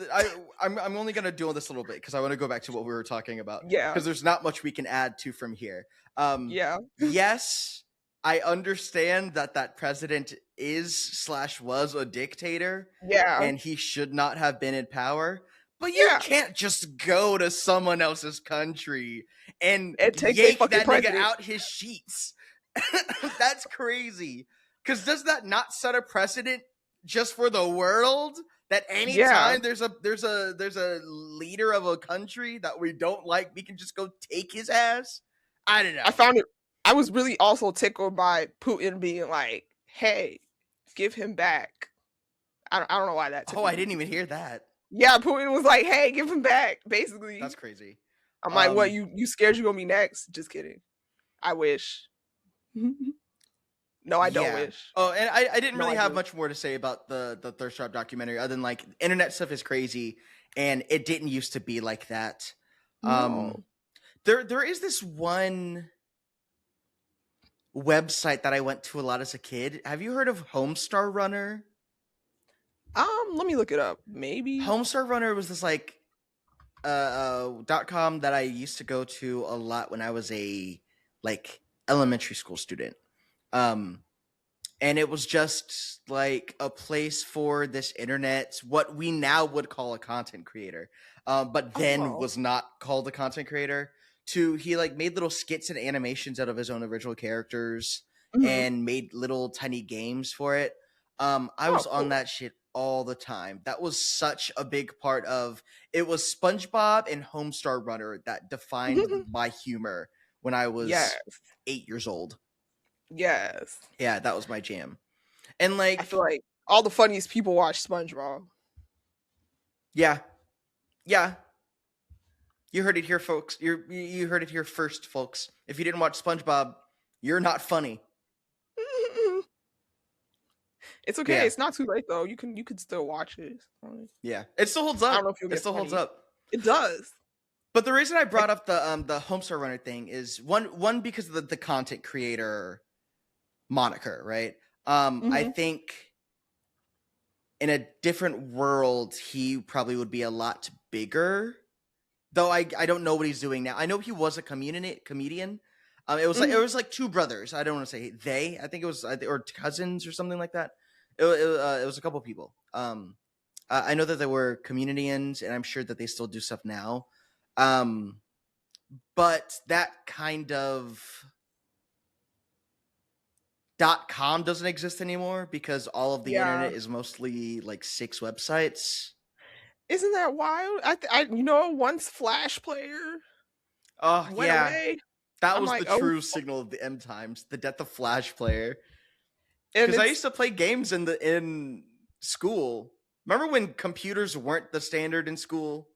I'm only gonna do this a little bit because I want to go back to what we were talking about. Yeah. Because there's not much we can add to from here. Yeah. Yes, I understand that president was a dictator. Yeah. And he should not have been in power. But you can't just go to someone else's country and take yank fucking that president nigga out his sheets. That's crazy. Because does that not set a precedent just for the world? That anytime there's a leader of a country that we don't like, we can just go take his ass? I don't know. I was really also tickled by Putin being like, hey, give him back. I don't know why that. I didn't even hear that. Yeah, Putin was like, hey, give him back, basically. That's crazy. I'm like, what, you scared you're gonna be next? Just kidding. I wish. No, I don't wish. Oh, and I didn't really have much more to say about the Thirst Trap documentary other than like internet stuff is crazy and it didn't used to be like that. No. There is this one website that I went to a lot as a kid. Have you heard of Homestar Runner? Let me look it up. Maybe. Homestar Runner was this like .com that I used to go to a lot when I was a like elementary school student. And it was just like a place for this internet, what we now would call a content creator, but then was not called a content creator. He like made little skits and animations out of his own original characters and made little tiny games for it. I was on that shit all the time. That was such a big part of it. Was SpongeBob and Homestar Runner that defined my humor when I was 8 years old. Yes. Yeah, that was my jam. And like I feel like all the funniest people watch SpongeBob. Yeah. Yeah. You heard it here, folks. You heard it here first, folks. If you didn't watch SpongeBob, you're not funny. It's okay. Yeah. It's not too late though. You can still watch it. Yeah, it still holds up. I don't know if it still holds up. It does. But the reason I brought up the Homestar Runner thing is one because of the content creator moniker, right? I think in a different world he probably would be a lot bigger. Though I don't know what he's doing now. I know he was a comedian. It was like two brothers. I don't want to say they. I think it was or cousins or something like that. It was a couple people. I know that they were comedians, and I'm sure that they still do stuff now. But that kind of .com doesn't exist anymore because all of the internet is mostly like 6 websites. Isn't that wild? Once Flash Player went away. That was the true signal of the end times, the death of Flash Player. Because I used to play games in school. Remember when computers weren't the standard in school?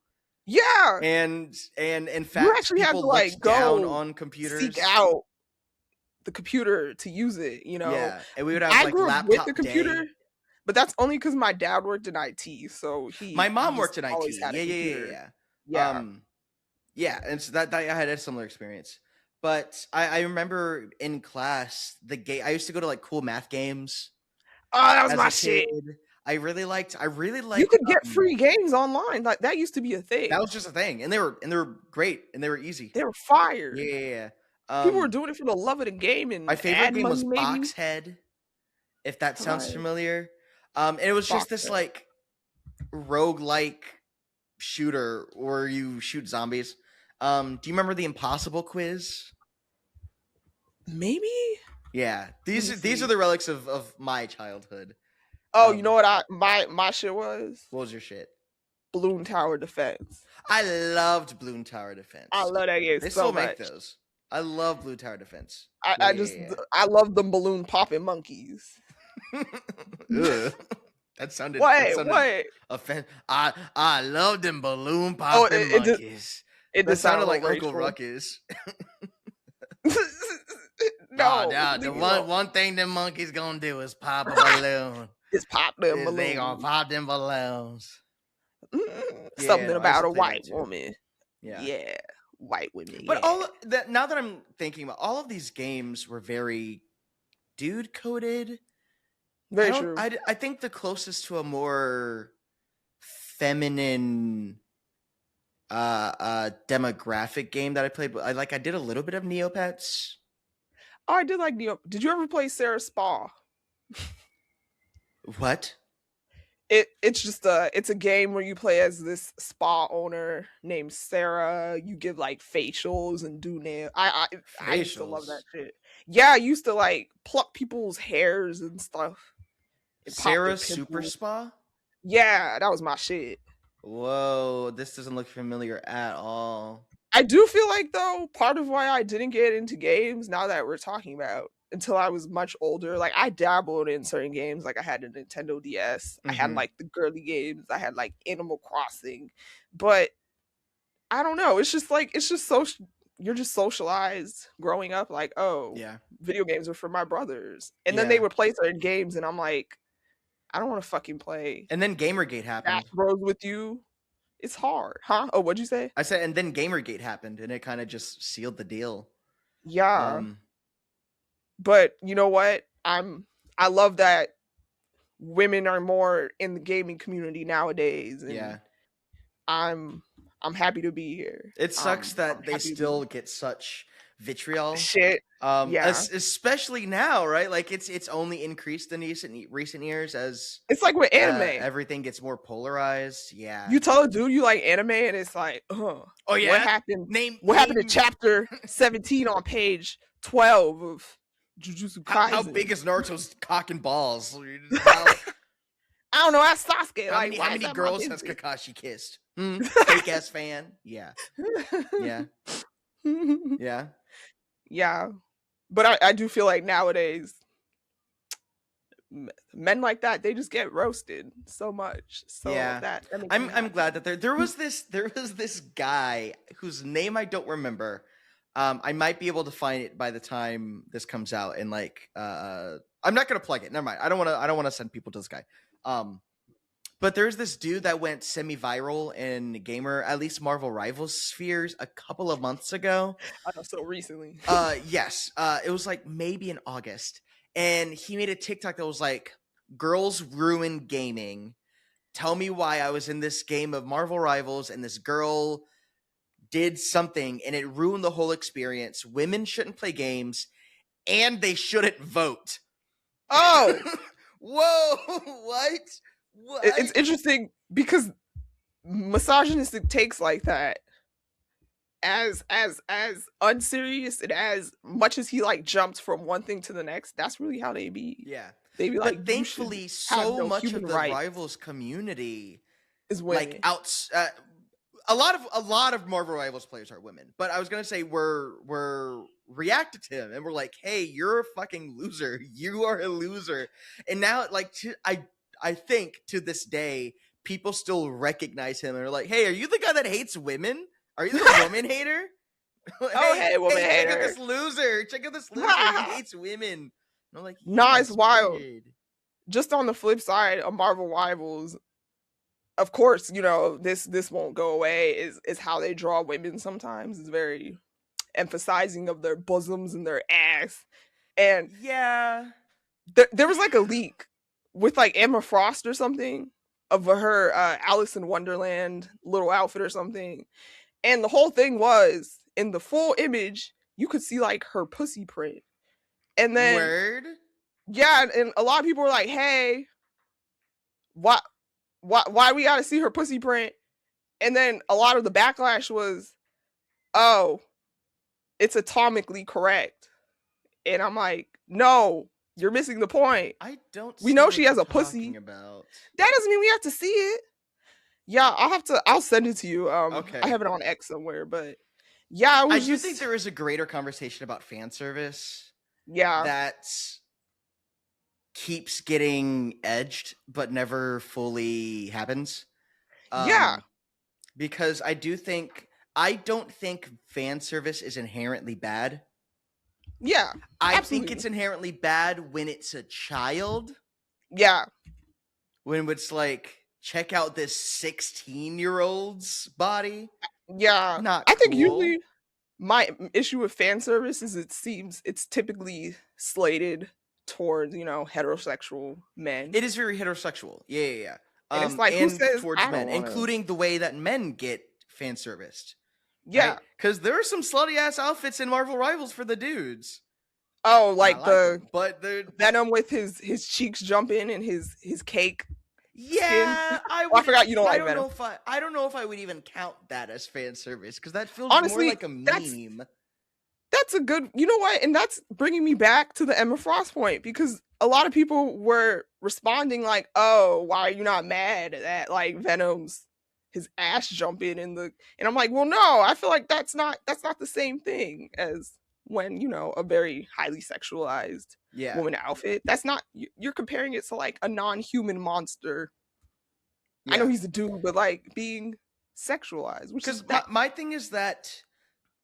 Yeah. And in fact, you actually have to like go down on computers, seek out the computer to use it. Yeah, and we would have like laptop with the computer. Day. But that's only because my dad worked in IT, so my mom worked in IT. Yeah, and so that I had a similar experience. But I remember in class I used to go to like cool math games. Oh, that was my shit. I really liked. You could get free games online. Like that used to be a thing. That was just a thing, and they were great, and they were easy. They were fire. Yeah. People were doing it for the love of the game. And my favorite game was Boxhead, if that sounds familiar. And it was just this like roguelike shooter where you shoot zombies. Do you remember the Impossible Quiz? Maybe. Yeah, these are the relics of my childhood. Oh, you know what my shit was? What was your shit? Balloon Tower Defense. I loved Balloon Tower Defense. I love that game. They still make those. I love Balloon Tower Defense. I love them balloon popping monkeys. That sounded what? I love them balloon popping monkeys. It sounded like Uncle Ruckus. No, the one thing them monkeys gonna do is pop a balloon. Just pop them balloons. They gonna pop them balloons. Something about a white woman. Yeah, white women. But all that, now that I'm thinking about all of these games were very dude coded. Very true. I think the closest to a more feminine demographic game that I played, I did a little bit of Neopets. Oh, I did like Neo. Did you ever play Sarah Spa? What? It's just it's a game where you play as this spa owner named Sarah. You give like facials and do nail. I used to love that Facials? shit. Yeah, I used to like pluck people's hairs and stuff and pop their Sarah's Super pimples. Spa? Yeah, that was my shit. Whoa, this doesn't look familiar at all. I do feel like though part of why I didn't get into games now that we're talking about until I was much older, like I dabbled in certain games. Like I had a Nintendo DS, I had Mm-hmm. like the girly games, I had like Animal Crossing, but I don't know. It's just so you're just socialized growing up. Like, oh, Yeah. video games are for my brothers, and then they Yeah. would play certain games, and I'm like, I don't want to fucking play And then Gamergate Smash happened. Bros with you. It's hard, huh? Oh, what'd you say? I said, and then Gamergate happened, and it kind of just sealed the deal. Yeah, but you know what? I love that women are more in the gaming community nowadays, and Yeah. I'm happy to be here. It sucks I'm that they happy to be still get such vitriol. shit. Yeah, Especially now, right? Like it's only increased in recent years as it's like with anime. everything gets more polarized. Yeah. You tell a dude you like anime, and it's like, Oh what yeah. happened? Name What happened to name- chapter 17 on page 12 of Jujutsu Kaisen? How big is Naruto's cock and balls? I don't know. Ask Sasuke. How Like, many, why how is many that my girls has business? Kakashi kissed? Fake ass fan. Yeah. Yeah. Yeah. Yeah, but I do feel like nowadays men like that, they just get roasted so much. So Yeah. that makes me I'm happy. glad that there was this guy whose name I don't remember. I might be able to find it by the time this comes out, and like I'm not gonna plug it. Never mind. I don't want to send people to this guy. But there's this dude that went semi-viral in gamer, at least Marvel Rivals spheres, a couple of months ago. I know, so recently. Yes. It was like maybe in August, and he made a TikTok that was like, "Girls ruin gaming. Tell me why I was in this game of Marvel Rivals and this girl did something and it ruined the whole experience. Women shouldn't play games and they shouldn't vote." Oh, Whoa, what? it's interesting because misogynistic takes like that, as unserious and as much as he like jumps from one thing to the next, that's really how they be. Yeah. They be like, But thankfully, have so no much of human the rights. Rivals community, is women. like a lot of Marvel Rivals players are women. But I was gonna say we're reacted to him and we're like, "Hey, you're a fucking loser. You are a loser." And now, like, I think to this day, people still recognize him and are like, "Hey, are you the guy that hates women? Are you the woman hater? Hey, woman check out hater." this loser. Check out this loser. He hates women." And I'm like, Nah, it's "Yes, wild. period." Just on the flip side of Marvel Rivals, of course, you know, this won't go away, is how they draw women sometimes. It's very emphasizing of their bosoms and their ass. And Yeah. there was like a leak with like Emma Frost or something of her Alice in Wonderland little outfit or something. And the whole thing was in the full image, you could see like her pussy print. And then Word. yeah, and a lot of people were like, "Hey, why we gotta see her pussy print?" And then a lot of the backlash was, "Oh, it's atomically correct." And I'm like, "No, you're missing the point. I don't. We see know what she has you're a pussy. talking About. That doesn't mean we have to see it." Yeah, I'll send it to you. Okay. I have it on X somewhere, but yeah, I do think there is a greater conversation about fan service yeah, that keeps getting edged but never fully happens. Yeah. Because I don't think fan service is inherently bad. yeah, I absolutely. think it's inherently bad when it's a child. Yeah, When it's like, check out this 16-year-old's body. yeah. Not I think cool. usually my issue with fan service is it seems it's typically slated towards, heterosexual men. It is very heterosexual. Yeah. And it's like, who And says towards I men, don't want to? including the way that men get fan serviced. Yeah. Right? Because there are some slutty ass outfits in Marvel Rivals for the dudes. Oh, like the them, but they're Venom with his cheeks jumping and his cake. Yeah, I forgot you don't like Venom. I don't know if I would even count that as fan service, because that feels Honestly, more like a meme. That's a good, you know what? And that's bringing me back to the Emma Frost point, because a lot of people were responding like, "Oh, why are you not mad at like Venom's his ass jumping in the?" And I'm like, "Well, no, I feel like that's not the same thing as when, a very highly sexualized woman outfit. That's not, you're comparing it to like a non-human monster. Yeah. I know he's a dude, but like being sexualized, which is my thing is that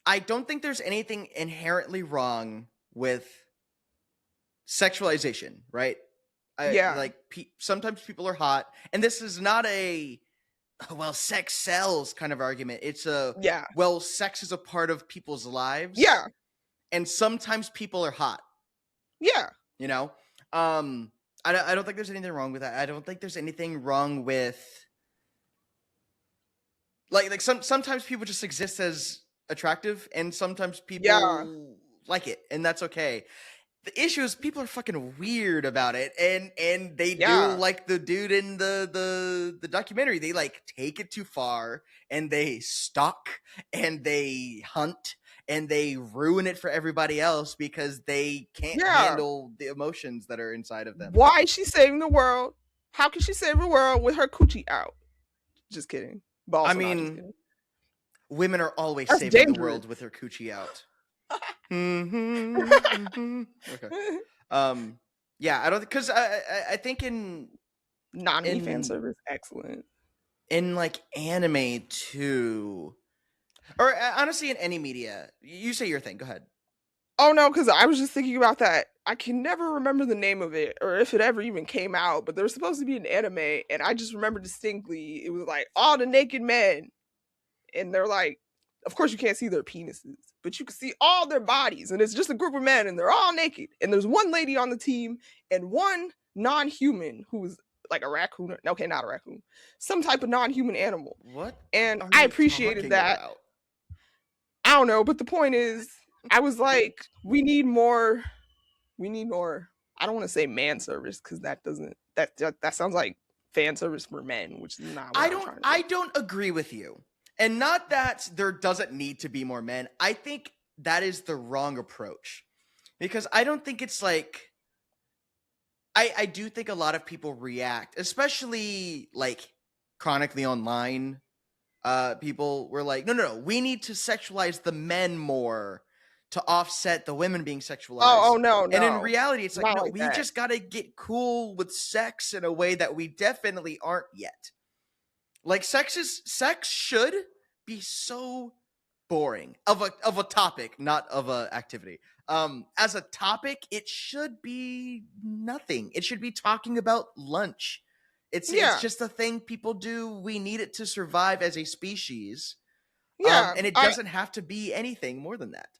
I don't think there's anything inherently wrong with sexualization, right? Like sometimes people are hot, and this is not a well, sex sells kind of argument. It's well, sex is a part of people's lives. Yeah. And sometimes people are hot. Yeah. I don't think there's anything wrong with that. I don't think there's anything wrong with like sometimes people just exist as attractive, and sometimes people like it, and that's okay. The issue is people are fucking weird about it, and they do like the dude in the documentary. They like take it too far, and they stalk, and they hunt, and they ruin it for everybody else because they can't handle the emotions that are inside of them. Why is she saving the world? How can she save the world with her coochie out? Just kidding. I mean, women are always saving the world with their coochie out. Okay. Yeah, I don't, because I think in non-fan service, excellent. In like anime too, or honestly in any media. You say your thing. Go ahead. Oh no, because I was just thinking about that. I can never remember the name of it or if it ever even came out, but there was supposed to be an anime, and I just remember distinctly it was like all the naked men, and they're like, of course you can't see their penises, but you can see all their bodies, and it's just a group of men, and they're all naked, and there's one lady on the team and one non-human who's like a raccoon. Okay, not a raccoon, some type of non-human animal. What? And I appreciated that. About? I don't know, but the point is, I was like, we need more. I don't want to say man service, because that sounds like fan service for men, which is not what I don't agree with you. And not that there doesn't need to be more men. I think that is the wrong approach. Because I don't think it's like, I do think a lot of people react, especially like chronically online people were like, no, we need to sexualize the men more to offset the women being sexualized. Oh no. And in reality, it's like, no, we just gotta get cool with sex in a way that we definitely aren't yet. Like sex should be so boring of a topic, not of a activity. As a topic, it should be nothing. It should be talking about lunch. It's just a thing people do. We need it to survive as a species. Yeah, and it doesn't have to be anything more than that.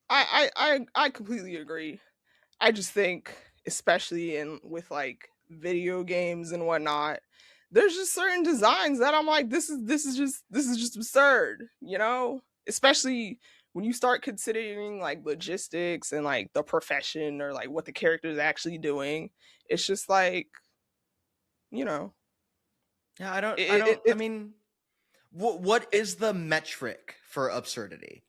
I completely agree. I just think, especially with like video games and whatnot, there's just certain designs that I'm like, this is just absurd, especially when you start considering like logistics and like the profession or like what the character is actually doing. It's just like, Yeah, I mean, what is the metric for absurdity?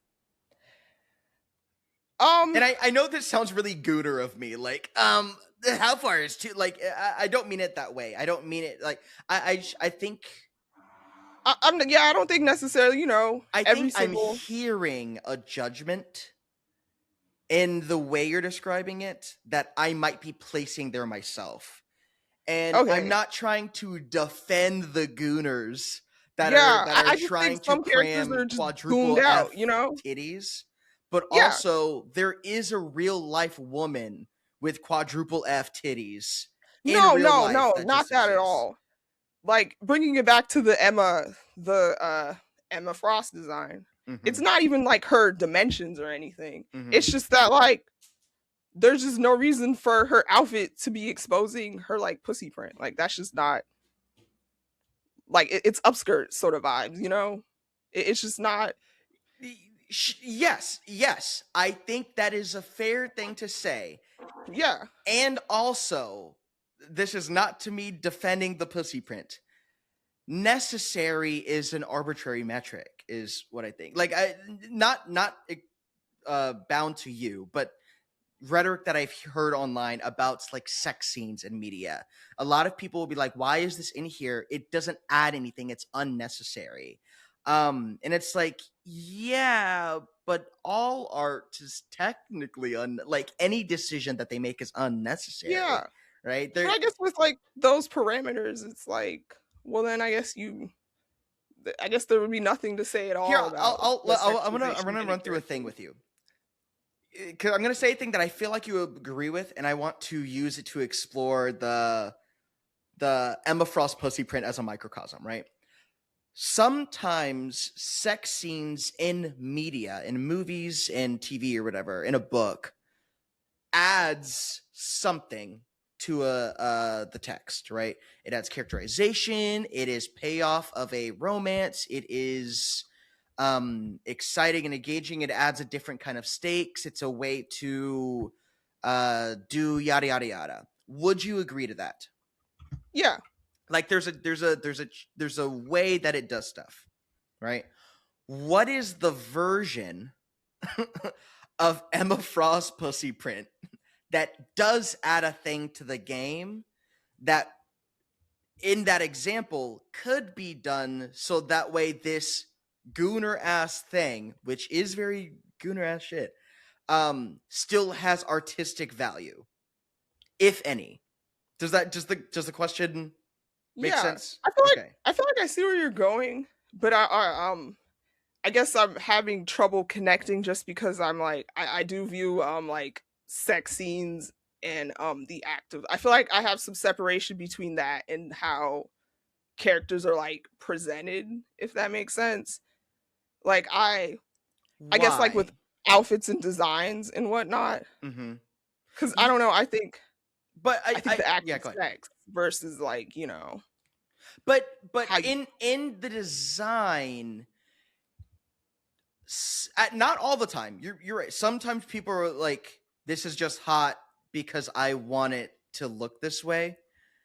And I know this sounds really gooder of me, like, how far is too, like, I don't mean it that way. I don't mean it like, I think I don't think necessarily, I think I'm hearing a judgment in the way you're describing it that I might be placing there myself. And I'm not trying to defend the gooners that are trying to cram quadruple F titties. But also, there is a real life woman with quadruple F titties. No, not that at all. Like, bringing it back to the Emma Frost design, it's not even like her dimensions or anything. It's just that like there's just no reason for her outfit to be exposing her like pussy print. Like that's just not like it's upskirt sort of vibes, you know? It's just not. Yes, I think that is a fair thing to say. Yeah. And also, this is not to me defending the pussy print. Necessary is an arbitrary metric, is what I think. Like, not bound to you, but rhetoric that I've heard online about like sex scenes in media. A lot of people will be like, "Why is this in here? It doesn't add anything. It's unnecessary." And it's like, yeah, but all art is technically like any decision that they make is unnecessary, Yeah. right? But I guess with like those parameters, it's like, well, then I guess there would be nothing to say at Here, all about I'm gonna run through a thing with you. Because I'm gonna say a thing that I feel like you agree with, and I want to use it to explore the Emma Frost pussy print as a microcosm, right? Sometimes sex scenes in media, in movies, in TV or whatever, in a book, adds something to the text, right? It adds characterization. It is payoff of a romance. It is exciting and engaging. It adds a different kind of stakes. It's a way to do yada yada yada. Would you agree to that? Yeah. Like there's a way that it does stuff, right? What is the version of Emma Frost pussy print that does add a thing to the game that in that example could be done so that way this gooner ass thing, which is very gooner ass shit, still has artistic value, if any? Does the question make sense? Okay. I feel like I see where you're going, but I guess I'm having trouble connecting just because I'm like I do view like sex scenes and the act of, I feel like I have some separation between that and how characters are like presented, if that makes sense. Like I guess like with Why? outfits and designs and whatnot, Mm-hmm. because I don't know, But I think the act yeah, of go ahead. sex versus like, you know, But how you, in the design, not all the time. You're right. Sometimes people are like, "This is just hot because I want it to look this way."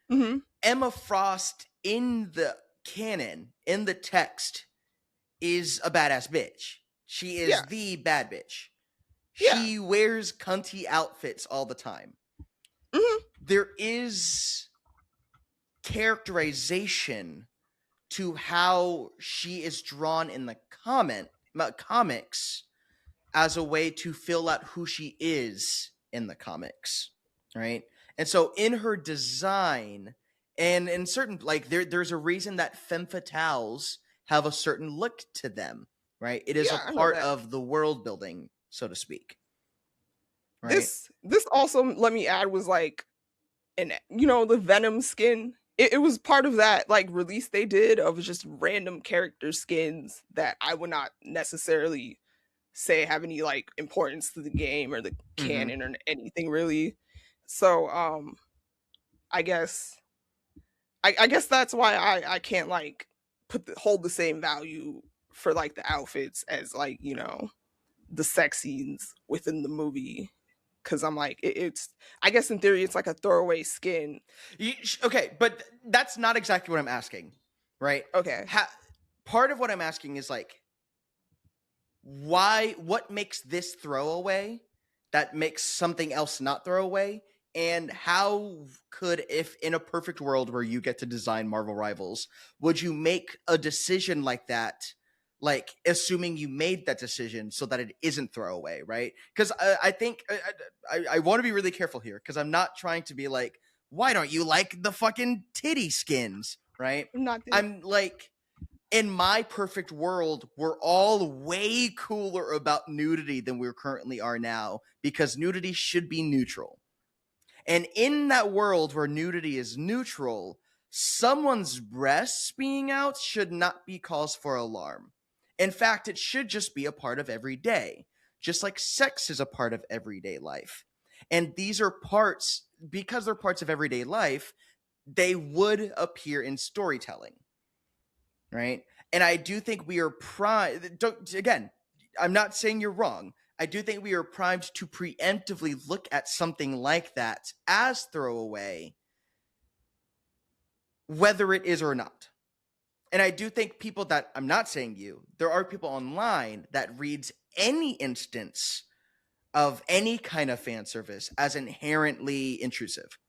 hmm Emma Frost in the canon, in the text, is a badass bitch. She is yeah, the bad bitch. yeah, She wears cunty outfits all the time. hmm There is characterization to how she is drawn in the comics as a way to fill out who she is in the comics, right? And so in her design and in certain like there's a reason that femme fatales have a certain look to them, right? It is a yeah, I know part that. of the world building, so to speak, right? This also, let me add, was like, and you know, the Venom skin, it was part of that like release they did of just random character skins that I would not necessarily say have any like importance to the game or the Mm-hmm. canon or anything really. So I guess I guess that's why I can't like hold the same value for like the outfits as like, you know, the sex scenes within the movie, because I'm like it's, I guess in theory it's like a throwaway skin. Okay, but that's not exactly what I'm asking, right? Okay. Part of what I'm asking is like, what makes this throwaway that makes something else not throwaway? And how could, if in a perfect world where you get to design Marvel Rivals, would you make a decision like that, like assuming you made that decision so that it isn't throwaway, right? Because I think I want to be really careful here because I'm not trying to be like, why don't you like the fucking titty skins, right? I'm not the, I'm like, in my perfect world, we're all way cooler about nudity than we currently are now because nudity should be neutral. And in that world where nudity is neutral, someone's breasts being out should not be cause for alarm. In fact, it should just be a part of every day, just like sex is a part of everyday life. And these are parts, because they're parts of everyday life, they would appear in storytelling, right? And I do think we are primed. Again, I'm not saying you're wrong. I do think we are primed to preemptively look at something like that as throwaway, whether it is or not. And I do think people that, I'm not saying you, there are people online that reads any instance of any kind of fan service as inherently intrusive.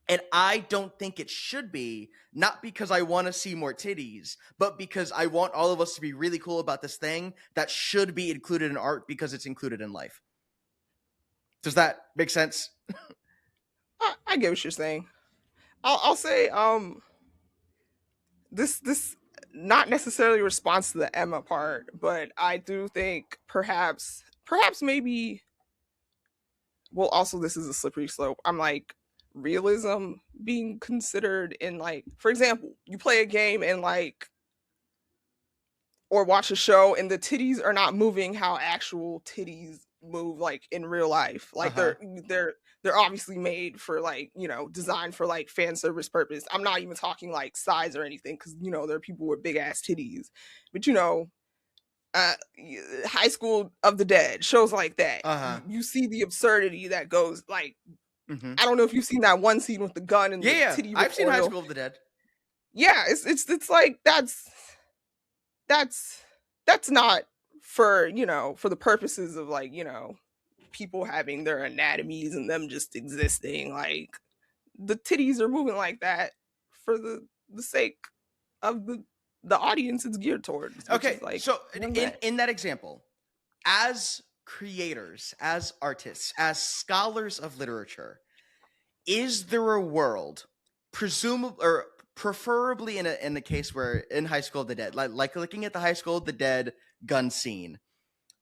And I don't think it should be, not because I want to see more titties, but because I want all of us to be really cool about this thing that should be included in art because it's included in life. Does that make sense? I get what you're saying. I'll say this not necessarily response to the Emma part, but I do think perhaps maybe, well, also this is a slippery slope. I'm like, realism being considered in, like, for example, you play a game and like, or watch a show and the titties are not moving how actual titties move like in real life. Like they're obviously made for, like, you know, designed for like fan service purpose. I'm not even talking like size or anything, because, you know, there are people with big ass titties. But, you know, High School of the Dead, shows like that, you see the absurdity that goes, like, I don't know if you've seen that one scene with the gun and the titty recoil. I've seen High School of the Dead. Yeah, it's like that's not for, you know, for the purposes of, like, you know, people having their anatomies and them just existing. Like, the titties are moving like that for the sake of the audience it's geared towards. Okay, like, so in that example, as creators, as artists, as scholars of literature, is there a world, presumably or preferably in the case where in High School of the Dead, like looking at the High School of the Dead gun scene?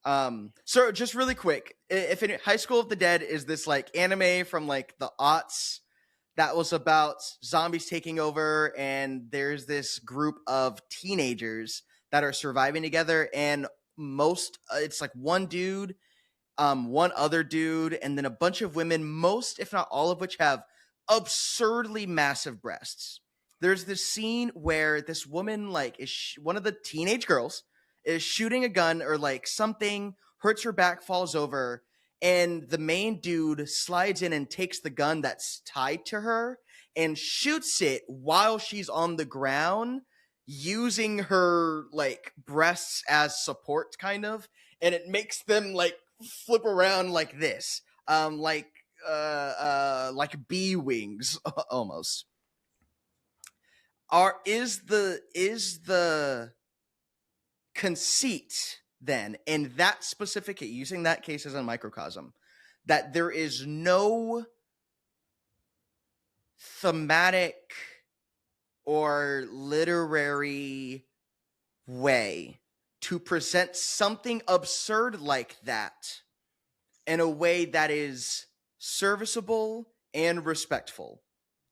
So just really quick, if in High School of the Dead is this like anime from like the aughts that was about zombies taking over, and there's this group of teenagers that are surviving together, and it's like one dude, one other dude, and then a bunch of women, most if not all of which have absurdly massive breasts. There's this scene where this woman, like, is one of the teenage girls is shooting a gun or like something, hurts her back, falls over, and the main dude slides in and takes the gun that's tied to her and shoots it while she's on the ground, using her like breasts as support, kind of, and it makes them like flip around like this, like bee wings almost. Is the conceit then in that specific case, using that case as a microcosm, that there is no thematic or literary way to present something absurd like that in a way that is serviceable and respectful,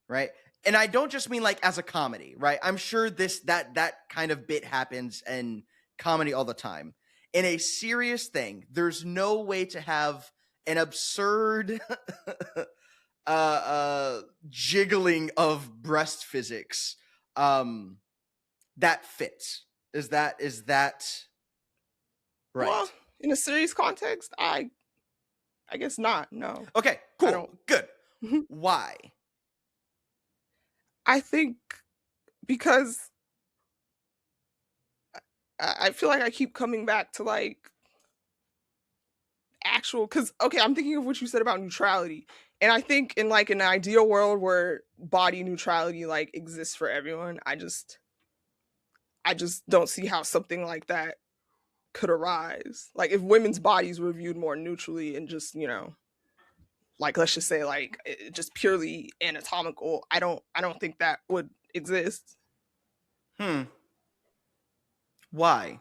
right? And I don't just mean like as a comedy, right? I'm sure that kind of bit happens in comedy all the time. In a serious thing, there's no way to have an absurd jiggling of breast physics that fits. Is that right? Well, in a serious context, I guess not. No. Okay, cool. Good. Why? I think because I feel like I keep coming back to like actual, because okay, I'm thinking of what you said about neutrality, and I think in like an ideal world where body neutrality like exists for everyone, I just don't see how something like that could arise. Like, if women's bodies were viewed more neutrally and just, you know, like, let's just say like just purely anatomical, I don't think that would exist. Why?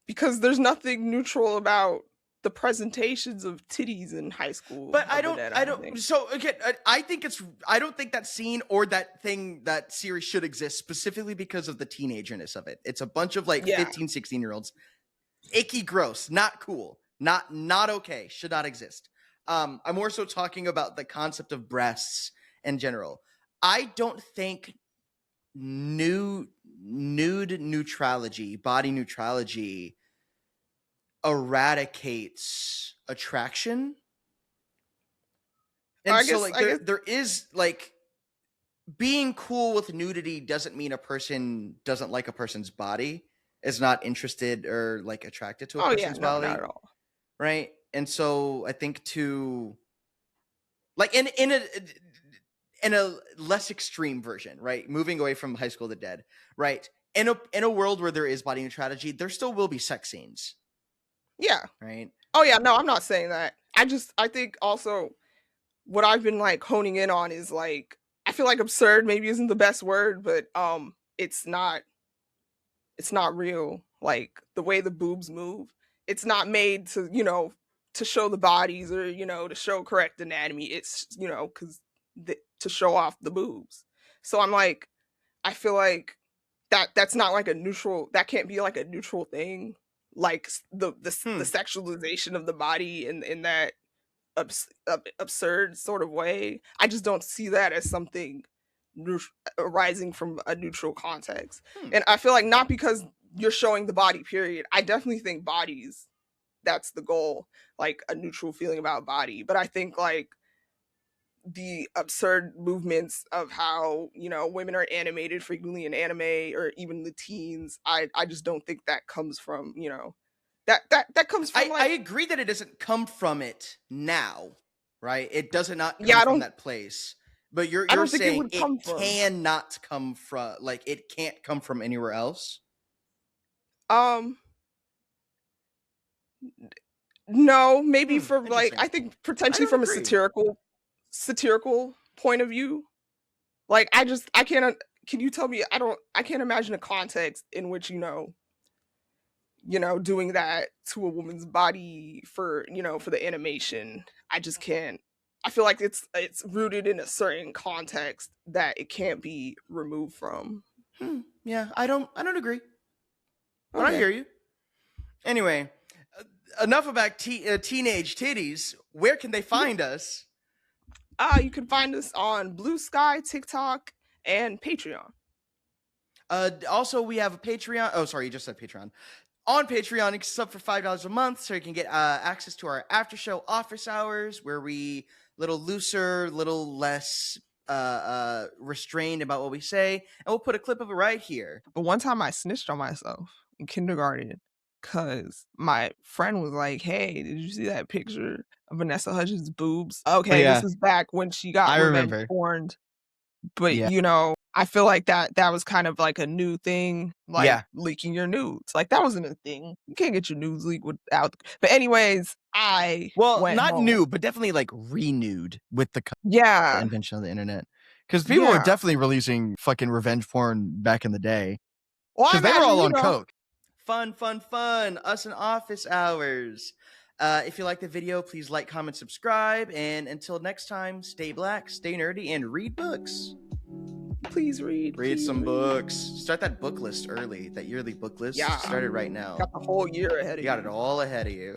Because there's nothing neutral about the presentations of titties in High School. But I don't. So again, I don't think that scene or that series should exist specifically because of the teenagerness of it. It's a bunch of like 15, 16-year-olds. Icky, gross, not cool, not okay, should not exist. I'm more so talking about the concept of breasts in general. I don't think nude neutrality, body neutrality, eradicates attraction. And I so, guess like, I guess there is like being cool with nudity doesn't mean a person doesn't like a person's body, is not interested or like attracted to a oh yeah, person's no, not body, at all. right? And so I think to like in a less extreme version, right? Moving away from High School of the Dead, right? In a world where there is body neutrality, there still will be sex scenes, Yeah. right? Oh yeah, no, I'm not saying that. I think also what I've been like honing in on is like I feel like absurd maybe isn't the best word, but it's not real. Like the way the boobs move, it's not made to, to show the bodies or, to show correct anatomy. It's, cuz to show off the boobs. So I'm like I feel like that's not like a neutral, that can't be like a neutral thing. Like the sexualization of the body in that absurd sort of way. I just don't see that as something arising from a neutral context. And I feel like not because you're showing the body, period. I definitely think bodies, that's the goal, like a neutral feeling about body. But I think like the absurd movements of how, women are animated frequently in anime or even the teens, I just don't think that comes from, that comes from I like agree that it doesn't come from it now, right? It does not yeah, come from that place. But I you're don't think it saying would it come from. cannot come from, like, it can't come from anywhere else. Um, no, maybe for like Interesting. I think I potentially don't from a agree. satirical point of view. Like I can't. Can you tell me? I can't imagine a context in which doing that to a woman's body for for the animation. I just can't. I feel like it's rooted in a certain context that it can't be removed from. Yeah, I don't agree, but I Okay. hear you. Anyway, enough about teenage titties. Where can they find us? You can find us on Blue Sky, TikTok, and Patreon. Also, we have a Patreon. Oh, sorry, you just said Patreon. On Patreon, you can sub for $5 a month, so you can get access to our after show office hours, where we little looser, little less restrained about what we say, and we'll put a clip of it right here. But one time I snitched on myself in kindergarten because my friend was like, "Hey, did you see that picture of Vanessa Hudgens' boobs?" Okay, yeah. this is back when she got I revenge remember. porned. But Yeah. I feel like that was kind of like a new thing, like Yeah. leaking your nudes. Like that wasn't a thing. You can't get your nudes leaked without. But anyways, I Well, went not home. new, but definitely like renewed with the Yeah, invention of the internet. Because people were yeah. definitely releasing fucking revenge porn back in the day. Well, I Because they were imagine all on coke. Fun, fun, fun. Us in office hours. If you like the video, please like, comment, subscribe. And until next time, stay black, stay nerdy, and read books. Please read. Read please some read. books. Start that book list early, that yearly book list. Yeah. Start it right now. Got the whole year ahead of You you. got it all ahead of you.